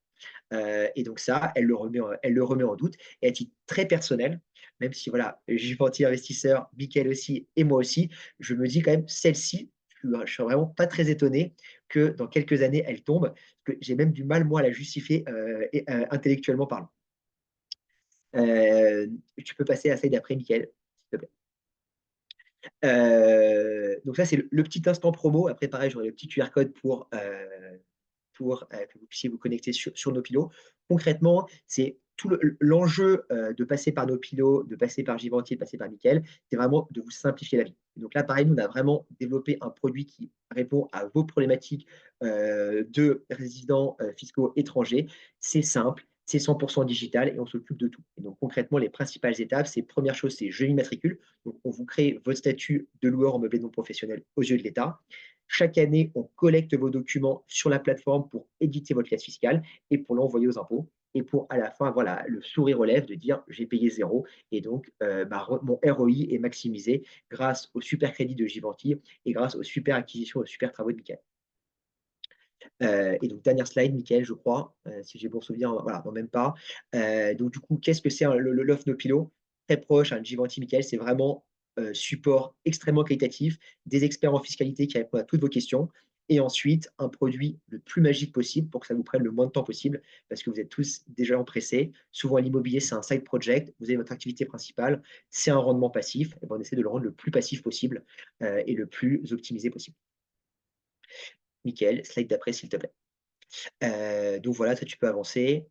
Et donc ça, elle le remet en doute. Et à titre très personnel, même si voilà, Givenchy investisseur, Mickaël aussi et moi aussi, je me dis quand même, celle-ci, je ne suis vraiment pas très étonné que dans quelques années, elle tombe, parce que j'ai même du mal, moi, à la justifier intellectuellement parlant. Tu peux passer à celle d'après, Mickaël, s'il te plaît. Donc ça, c'est le petit instant promo. Après, pareil, j'aurai le petit QR code pour que vous puissiez vous connecter sur nos pilots. Concrètement, c'est tout l'enjeu de passer par nos pilots, de passer par Givenchy, de passer par Mickaël, c'est vraiment de vous simplifier la vie. Donc là, pareil, nous, on a vraiment développé un produit qui répond à vos problématiques de résidents fiscaux étrangers. C'est simple, c'est 100% digital et on s'occupe de tout. Et donc concrètement, les principales étapes, c'est première chose, c'est je m'immatricule. Donc on vous crée votre statut de loueur en meublé non professionnel aux yeux de l'État. Chaque année, on collecte vos documents sur la plateforme pour éditer votre liasse fiscale et pour l'envoyer aux impôts. Et pour à la fin avoir le sourire aux lèvres de dire j'ai payé 0 et donc mon ROI est maximisé grâce au super crédit de Givenchy et grâce aux super acquisitions, aux super travaux de Mickaël. Et donc dernière slide, Mickaël, je crois, si j'ai bon souvenir, voilà, non même pas. Donc du coup, qu'est-ce que c'est l'offre Nopilo? Très proche, Givenchy, Mickaël, c'est vraiment support extrêmement qualitatif, des experts en fiscalité qui répondent à toutes vos questions, et ensuite un produit le plus magique possible pour que ça vous prenne le moins de temps possible, parce que vous êtes tous déjà empressés. Souvent, l'immobilier, c'est un side project, vous avez votre activité principale, c'est un rendement passif, et on essaie de le rendre le plus passif possible et le plus optimisé possible. Mickaël, slide d'après, s'il te plaît. Donc voilà, ça tu peux avancer.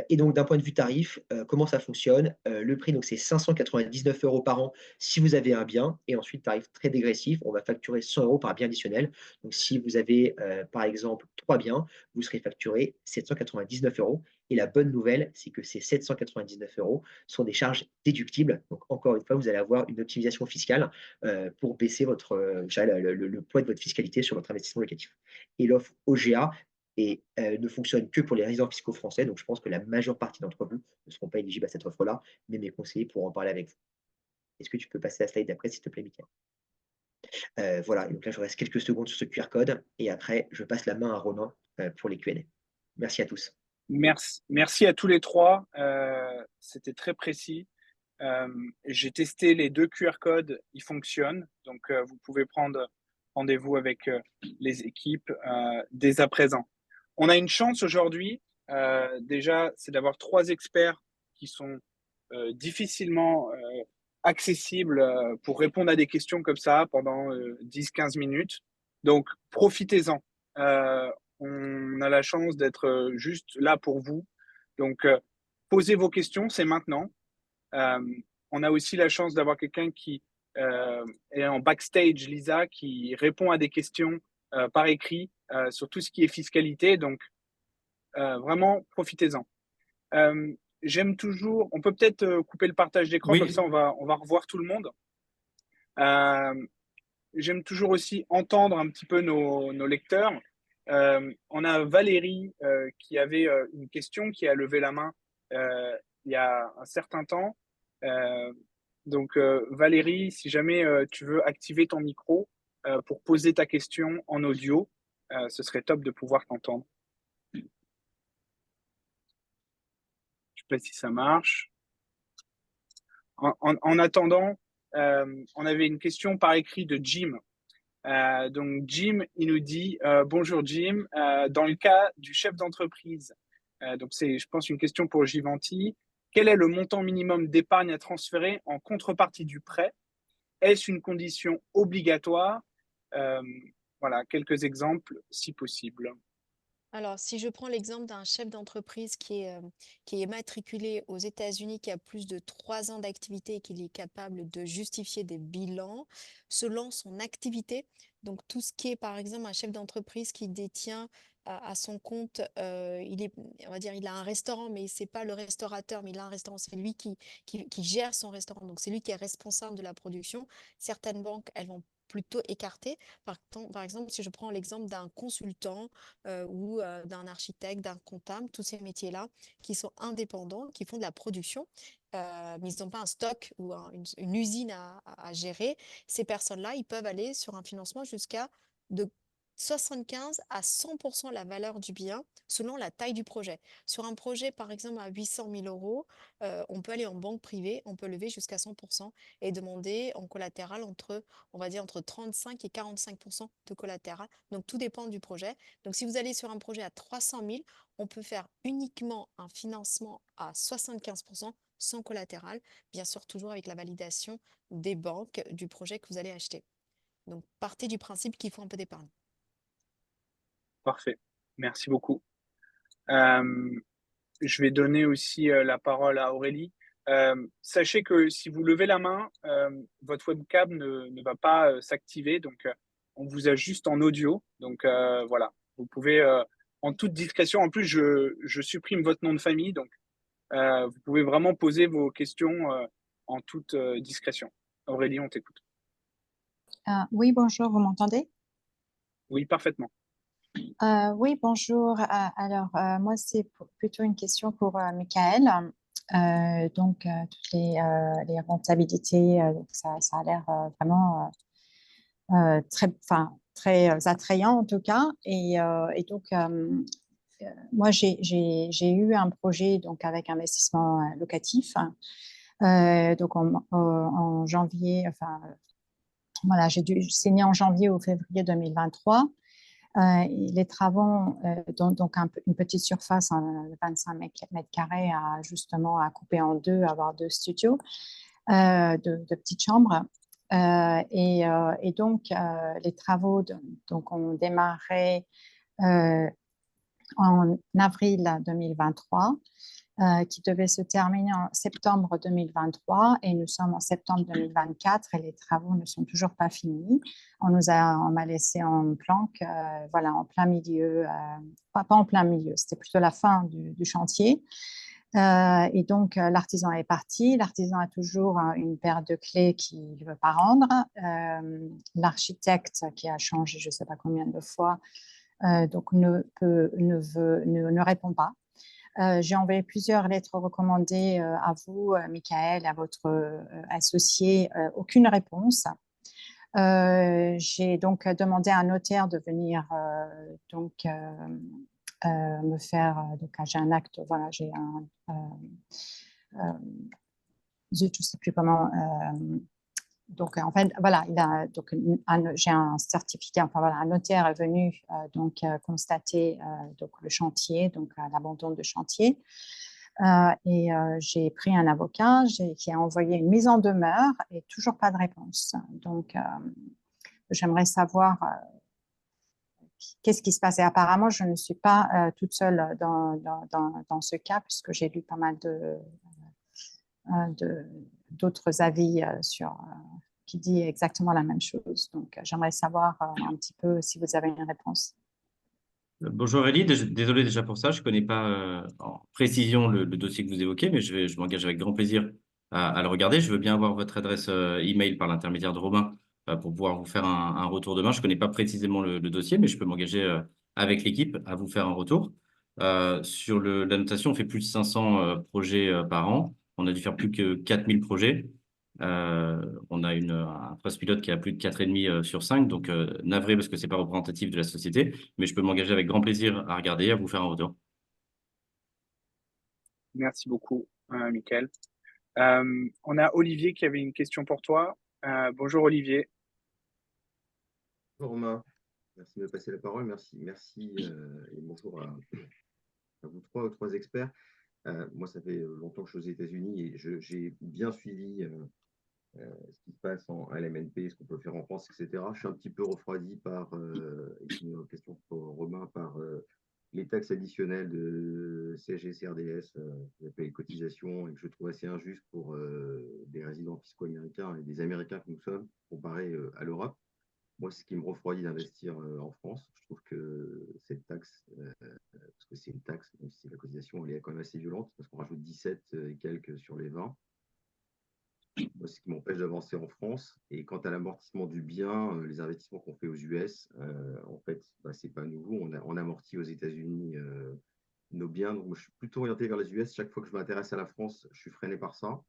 Et donc d'un point de vue tarif, comment ça fonctionne? Le prix donc c'est 599 € par an si vous avez un bien et ensuite tarif très dégressif, on va facturer 100 € par bien additionnel. Donc si vous avez, par exemple 3 biens, vous serez facturé 799 € et la bonne nouvelle, c'est que ces 799 € sont des charges déductibles. Donc encore une fois, vous allez avoir une optimisation fiscale, pour baisser votre, je dirais le poids de votre fiscalité sur votre investissement locatif. Et l'offre OGA, et ne fonctionne que pour les résidents fiscaux français. Donc, je pense que la majeure partie d'entre vous ne seront pas éligibles à cette offre-là, mais mes conseillers pourront en parler avec vous. Est-ce que tu peux passer à la slide d'après, s'il te plaît, Mickaël? Voilà, donc là, je reste quelques secondes sur ce QR code et après, je passe la main à Romain pour les Q&A. Merci à tous. Merci à tous les trois. C'était très précis. J'ai testé les 2 QR codes, ils fonctionnent. Donc, vous pouvez prendre rendez-vous avec les équipes dès à présent. On a une chance aujourd'hui, déjà, c'est d'avoir 3 experts qui sont difficilement accessibles pour répondre à des questions comme ça pendant 10-15 minutes. Donc, profitez-en. On a la chance d'être juste là pour vous. Donc, posez vos questions, c'est maintenant. On a aussi la chance d'avoir quelqu'un qui est en backstage, Lisa, qui répond à des questions par écrit sur tout ce qui est fiscalité. Donc, vraiment, profitez-en. J'aime toujours, on peut peut-être couper le partage d'écran, comme Oui, ça on va revoir tout le monde. J'aime toujours aussi entendre un petit peu nos lecteurs. On a Valérie qui avait une question, qui a levé la main il y a un certain temps. Donc Valérie, si jamais tu veux activer ton micro pour poser ta question en audio, ce serait top de pouvoir t'entendre. Je ne sais pas si ça marche. En attendant, on avait une question par écrit de Jim. Donc Jim, il nous dit bonjour Jim, dans le cas du chef d'entreprise, donc c'est, je pense, une question pour Givanti. Quel est le montant minimum d'épargne à transférer en contrepartie du prêt? Est-ce une condition obligatoire? Voilà, quelques exemples si possible. Alors, si je prends l'exemple d'un chef d'entreprise qui est matriculé aux États-Unis, qui a plus de 3 ans d'activité et qui est capable de justifier des bilans selon son activité, donc tout ce qui est, par exemple, un chef d'entreprise qui détient à son compte, on va dire, il a un restaurant, mais c'est pas le restaurateur, mais il a un restaurant, c'est lui qui gère son restaurant, donc c'est lui qui est responsable de la production. Certaines banques, elles vont plutôt écarter. Par exemple, si je prends l'exemple d'un consultant, ou d'un architecte, d'un comptable, tous ces métiers-là qui sont indépendants, qui font de la production, mais ils n'ont pas un stock ou une usine à gérer. Ces personnes-là, ils peuvent aller sur un financement jusqu'à de 75 à 100% la valeur du bien selon la taille du projet. Sur un projet, par exemple, à 800 000 €, on peut aller en banque privée, on peut lever jusqu'à 100% et demander en collatéral on va dire, entre 35 et 45% de collatéral. Donc, tout dépend du projet. Donc, si vous allez sur un projet à 300 000, on peut faire uniquement un financement à 75% sans collatéral, bien sûr toujours avec la validation des banques du projet que vous allez acheter. Donc, partez du principe qu'il faut un peu d'épargne. Parfait, merci beaucoup. Je vais donner aussi la parole à Aurélie. Sachez que si vous levez la main, votre webcam ne va pas s'activer, donc on vous a juste en audio. Donc voilà, vous pouvez en toute discrétion. En plus, je supprime votre nom de famille, donc vous pouvez vraiment poser vos questions en toute discrétion. Aurélie, on t'écoute. Oui, bonjour, vous m'entendez? Oui, parfaitement. Oui, bonjour. Alors, moi, c'est plutôt une question pour Mickaël. Donc, toutes les rentabilités, donc ça a l'air vraiment très attrayant en tout cas. Et donc, moi, j'ai eu un projet donc, avec investissement locatif. Donc, en janvier, enfin, voilà, j'ai signé en janvier ou février 2023. Les travaux, donc une petite surface, 25 mètres carrés, justement à couper en deux, avoir 2 studios, de petites chambres. Et donc, les travaux donc, ont démarré en avril 2023, qui devait se terminer en septembre 2023, et nous sommes en septembre 2024 et les travaux ne sont toujours pas finis. On m'a laissé en planque, voilà, en plein milieu, pas en plein milieu, c'était plutôt la fin du chantier. Et donc, l'artisan est parti. L'artisan a toujours une paire de clés qu'il ne veut pas rendre. L'architecte, qui a changé je ne sais pas combien de fois, donc ne répond pas. J'ai envoyé plusieurs lettres recommandées à vous, Michael, à votre associé, aucune réponse. J'ai donc demandé à un notaire de venir me faire, donc j'ai un acte, voilà, j'ai je ne sais plus comment, donc en fait, voilà, j'ai un certificat, enfin voilà, un notaire est venu constater donc le chantier, donc l'abandon de chantier. Et j'ai pris un avocat qui a envoyé une mise en demeure et toujours pas de réponse. Donc, j'aimerais savoir qu'est-ce qui se passe. Et apparemment, je ne suis pas toute seule dans ce cas, puisque j'ai lu pas mal d'autres avis qui dit exactement la même chose. Donc, j'aimerais savoir un petit peu si vous avez une réponse. Bonjour Aurélie, désolé déjà pour ça, je ne connais pas en précision le dossier que vous évoquez, mais je m'engage avec grand plaisir à le regarder. Je veux bien avoir votre adresse email par l'intermédiaire de Romain pour pouvoir vous faire un retour demain. Je ne connais pas précisément le dossier, mais je peux m'engager avec l'équipe à vous faire un retour. Sur la notation, on fait plus de 500 projets par an. On a dû faire plus que 4000 projets. On a un phase pilote qui a plus de 4,5 sur 5, donc navré parce que ce n'est pas représentatif de la société, mais je peux m'engager avec grand plaisir à regarder et à vous faire un retour. Merci beaucoup, Michael. On a Olivier qui avait une question pour toi. Bonjour Olivier. Bonjour Romain, merci de me passer la parole. Merci et bonjour à vous aux trois experts. Moi, ça fait longtemps que je suis aux États-Unis et j'ai bien suivi ce qui se passe en LMNP, ce qu'on peut faire en France, etc. Je suis un petit peu refroidi par, c'est une question pour Romain, par les taxes additionnelles de CSG, CRDS, les cotisations, et que je trouve assez injuste pour des résidents fiscaux américains et des Américains que nous sommes, comparés à l'Europe. Moi, ce qui me refroidit d'investir en France, je trouve que cette taxe, parce que c'est une taxe, même si la cotisation elle est quand même assez violente, parce qu'on rajoute 17 et quelques sur les 20. Moi, ce qui m'empêche d'avancer en France. Et quant à l'amortissement du bien, les investissements qu'on fait aux US, en fait, c'est pas nouveau. On amortit aux États-Unis nos biens. Donc, moi, je suis plutôt orienté vers les US. Chaque fois que je m'intéresse à la France, je suis freiné par ça.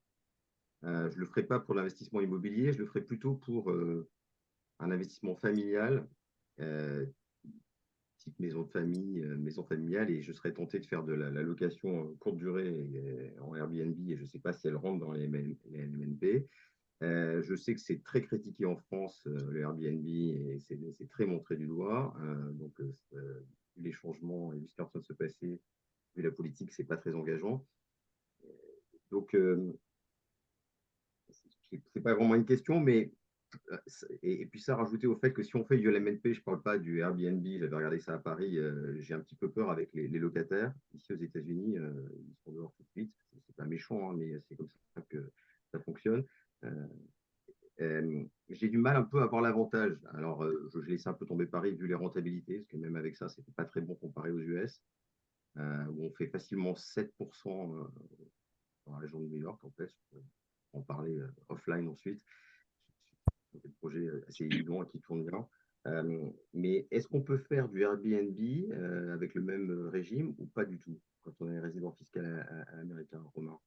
Je ne le ferai pas pour l'investissement immobilier, je le ferai plutôt pour un investissement familial, type maison de famille, maison familiale, et je serais tenté de faire de la location courte durée en Airbnb, et je ne sais pas si elle rentre dans les MNP. Je sais que c'est très critiqué en France, le Airbnb, et c'est très montré du doigt. Donc, les changements et vu ce qui est en train de se passer, vu la politique, ce n'est pas très engageant. Donc, ce n'est pas vraiment une question, mais et puis ça, rajouté au fait que si on fait du LMNP, je ne parle pas du Airbnb, j'avais regardé ça à Paris, j'ai un petit peu peur avec les locataires. Ici aux États-Unis, ils sont dehors tout de suite. C'est pas méchant, hein, mais c'est comme ça que ça fonctionne. J'ai du mal un peu à voir l'avantage. Alors, je laisse un peu tomber Paris vu les rentabilités, parce que même avec ça, c'était pas très bon comparé aux US, où on fait facilement 7% dans la région de New York, en fait. Je peux en parler offline ensuite. C'est des projets assez évidents et qui tournent bien. Mais est-ce qu'on peut faire du Airbnb avec le même régime ou pas du tout quand on est résident fiscal américain, Romain?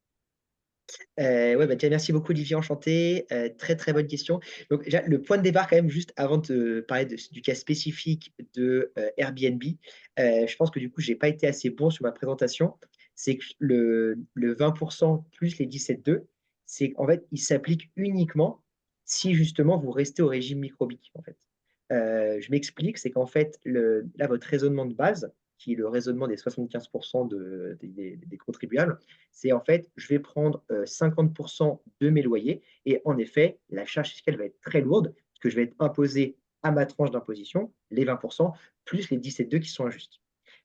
Merci beaucoup Olivier, enchanté. Très très bonne question. Donc déjà, le point de départ quand même, juste avant de parler du cas spécifique de Airbnb, je pense que du coup, je n'ai pas été assez bon sur ma présentation. C'est que le 20% plus les 17,2, c'est qu'en fait, il s'applique uniquement si justement vous restez au régime microbique. En fait. Je m'explique, c'est qu'en fait, là, votre raisonnement de base, qui est le raisonnement des 75% des contribuables. C'est en fait, je vais prendre 50% de mes loyers et en effet, la charge fiscale va être très lourde parce que je vais être imposé à ma tranche d'imposition, les 20%, plus les 17,2 qui sont injustes.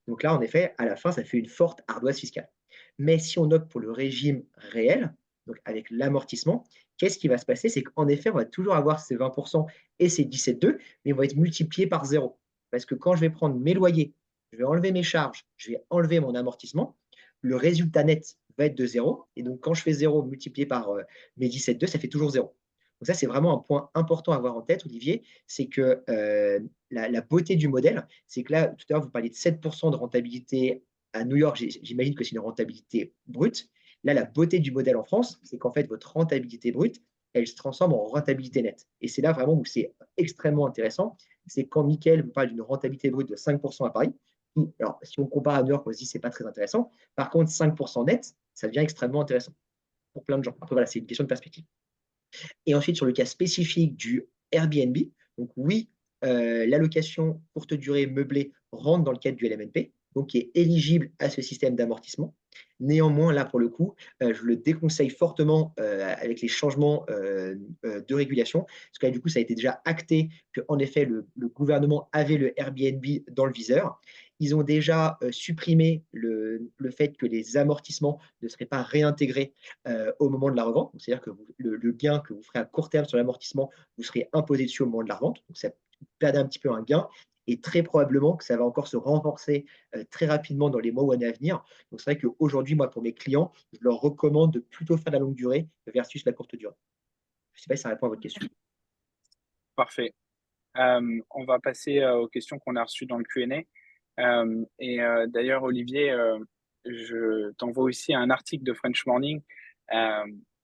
Donc là, en effet, à la fin, ça fait une forte ardoise fiscale. Mais si on opte pour le régime réel, donc avec l'amortissement, qu'est-ce qui va se passer? C'est qu'en effet, on va toujours avoir ces 20% et ces 17,2, mais ils vont être multipliés par zéro. Parce que quand je vais prendre mes loyers, je vais enlever mes charges, je vais enlever mon amortissement, le résultat net va être de zéro. Et donc, quand je fais zéro multiplié par mes 17,2, ça fait toujours zéro. Donc ça, c'est vraiment un point important à avoir en tête, Olivier, c'est que la beauté du modèle, c'est que là, tout à l'heure, vous parliez de 7% de rentabilité à New York, j'imagine que c'est une rentabilité brute. Là, la beauté du modèle en France, c'est qu'en fait, votre rentabilité brute, elle se transforme en rentabilité nette. Et c'est là vraiment où c'est extrêmement intéressant. C'est quand Mickaël vous parle d'une rentabilité brute de 5% à Paris. Alors, si on compare à New York, on se dit que ce n'est pas très intéressant. Par contre, 5% net, ça devient extrêmement intéressant pour plein de gens. Après, voilà, c'est une question de perspective. Et ensuite, sur le cas spécifique du Airbnb, donc oui, l'allocation courte durée meublée rentre dans le cadre du LMNP, donc qui est éligible à ce système d'amortissement. Néanmoins, là, pour le coup, je le déconseille fortement avec les changements de régulation, parce que là, du coup, ça a été déjà acté qu'en effet, le gouvernement avait le Airbnb dans le viseur. Ils ont déjà supprimé le fait que les amortissements ne seraient pas réintégrés au moment de la revente. C'est-à-dire que le gain que vous ferez à court terme sur l'amortissement, vous serez imposé dessus au moment de la revente. Donc, ça perd un petit peu un gain. Et très probablement que ça va encore se renforcer très rapidement dans les mois ou années à venir. Donc, c'est vrai qu'aujourd'hui, moi, pour mes clients, je leur recommande de plutôt faire la longue durée versus la courte durée. Je ne sais pas si ça répond à votre question. Parfait. On va passer aux questions qu'on a reçues dans le Q&A. D'ailleurs, Olivier, je t'envoie aussi un article de French Morning.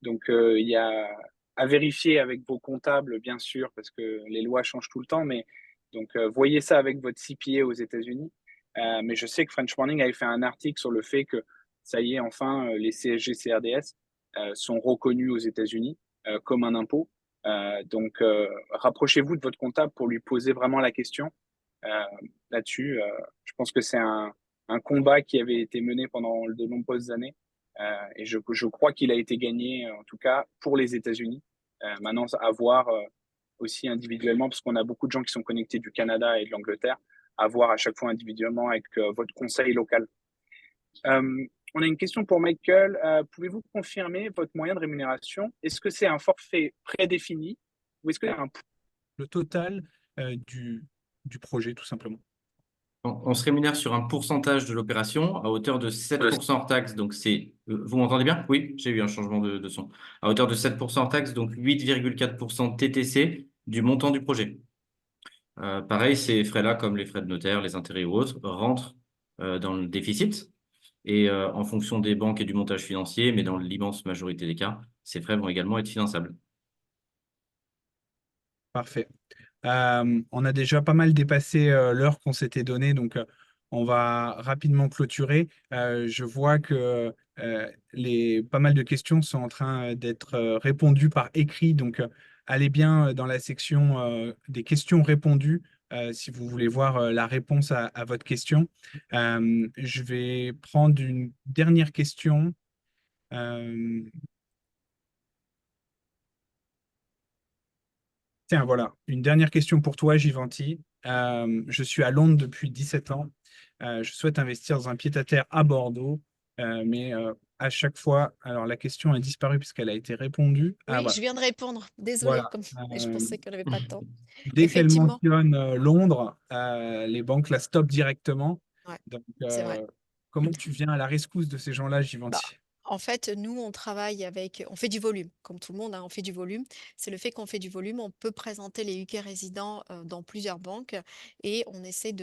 Donc, il y a à vérifier avec vos comptables, bien sûr, parce que les lois changent tout le temps. Mais donc, voyez ça avec votre CPA aux États-Unis. Mais je sais que French Morning avait fait un article sur le fait que, ça y est, enfin, les CSG, CRDS sont reconnus aux États-Unis comme un impôt. Donc, rapprochez-vous de votre comptable pour lui poser vraiment la question là-dessus. Je pense que c'est un combat qui avait été mené pendant de nombreuses années et je crois qu'il a été gagné, en tout cas, pour les États-Unis. Maintenant, à voir aussi individuellement, parce qu'on a beaucoup de gens qui sont connectés du Canada et de l'Angleterre, à voir à chaque fois individuellement avec votre conseil local. On a une question pour Michael. Pouvez-vous confirmer votre moyen de rémunération? Est-ce que c'est un forfait prédéfini ou est-ce que c'est le total du projet, tout simplement? On se rémunère sur un pourcentage de l'opération à hauteur de 7% hors taxe. Donc, vous m'entendez bien? Oui, j'ai eu un changement de son. À hauteur de 7% hors taxe, donc 8,4% TTC du montant du projet. Pareil, ces frais-là, comme les frais de notaire, les intérêts ou autres, rentrent dans le déficit. Et en fonction des banques et du montage financier, mais dans l'immense majorité des cas, ces frais vont également être finançables. Parfait. On a déjà pas mal dépassé l'heure qu'on s'était donnée, donc on va rapidement clôturer. Je vois que pas mal de questions sont en train d'être répondues par écrit, donc allez bien dans la section des questions répondues si vous voulez voir la réponse à votre question. Je vais prendre une dernière question. Tiens, voilà, une dernière question pour toi, Givenchy. Je suis à Londres depuis 17 ans. Je souhaite investir dans un pied-à-terre à Bordeaux, mais à chaque fois, alors la question a disparu puisqu'elle a été répondue. Oui, Voilà. je viens de répondre. Désolée, Voilà. je pensais qu'elle n'avait pas de temps. Dès qu'elle Effectivement. mentionne Londres, les banques la stoppent directement. Ouais, Donc, c'est vrai. comment tu viens à la rescousse de ces gens-là, Givenchy? Bah, en fait, nous, on travaille on fait du volume, comme tout le monde, hein, on fait du volume. C'est le fait qu'on fait du volume, on peut présenter les UK résidents dans plusieurs banques et on essaie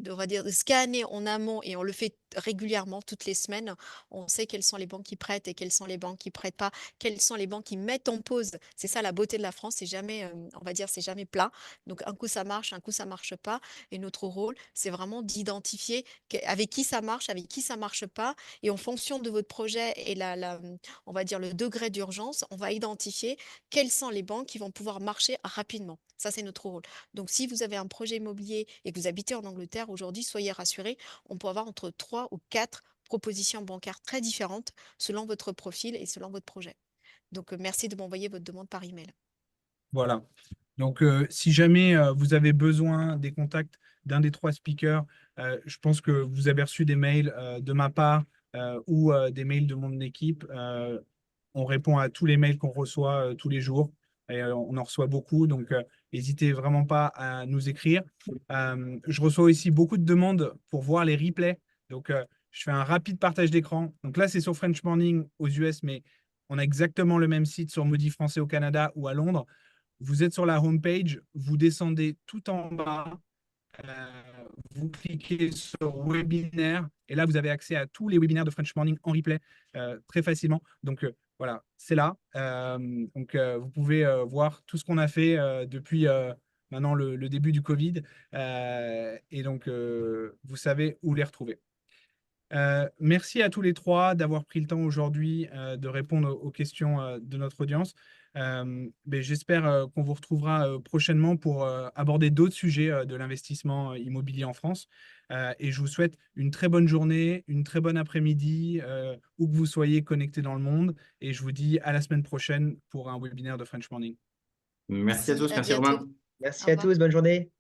on va dire, de scanner en amont et on le fait régulièrement, toutes les semaines. On sait quelles sont les banques qui prêtent et quelles sont les banques qui prêtent pas, quelles sont les banques qui mettent en pause. C'est ça la beauté de la France, c'est jamais, on va dire, c'est jamais plat. Donc un coup ça marche, un coup ça marche pas. Et notre rôle, c'est vraiment d'identifier avec qui ça marche pas. Et en fonction de votre projet et on va dire le degré d'urgence, on va identifier quelles sont les banques qui vont pouvoir marcher rapidement. Ça, c'est notre rôle. Donc, si vous avez un projet immobilier et que vous habitez en Angleterre aujourd'hui, soyez rassurés, on peut avoir entre 3 ou 4 propositions bancaires très différentes selon votre profil et selon votre projet. Donc, merci de m'envoyer votre demande par email. Voilà. Donc, si jamais vous avez besoin des contacts d'un des 3 speakers, je pense que vous avez reçu des mails de ma part ou des mails de mon équipe. On répond à tous les mails qu'on reçoit tous les jours et on en reçoit beaucoup. Donc, n'hésitez vraiment pas à nous écrire. Je reçois aussi beaucoup de demandes pour voir les replays. Donc, je fais un rapide partage d'écran. Donc là, c'est sur French Morning aux US, mais on a exactement le même site sur Moody Français au Canada ou à Londres. Vous êtes sur la homepage, vous descendez tout en bas, vous cliquez sur webinaire et là, vous avez accès à tous les webinaires de French Morning en replay très facilement. Donc, voilà, c'est là. Donc, vous pouvez voir tout ce qu'on a fait depuis maintenant le début du Covid. Et donc, vous savez où les retrouver. Merci à tous les 3 d'avoir pris le temps aujourd'hui de répondre aux questions de notre audience. J'espère qu'on vous retrouvera prochainement pour aborder d'autres sujets de l'investissement immobilier en France. Et je vous souhaite une très bonne journée, une très bonne après-midi, où que vous soyez connectés dans le monde. Et je vous dis à la semaine prochaine pour un webinaire de French Morning. Merci à tous, À merci bientôt. Romain. Merci Au à revoir. tous, bonne journée.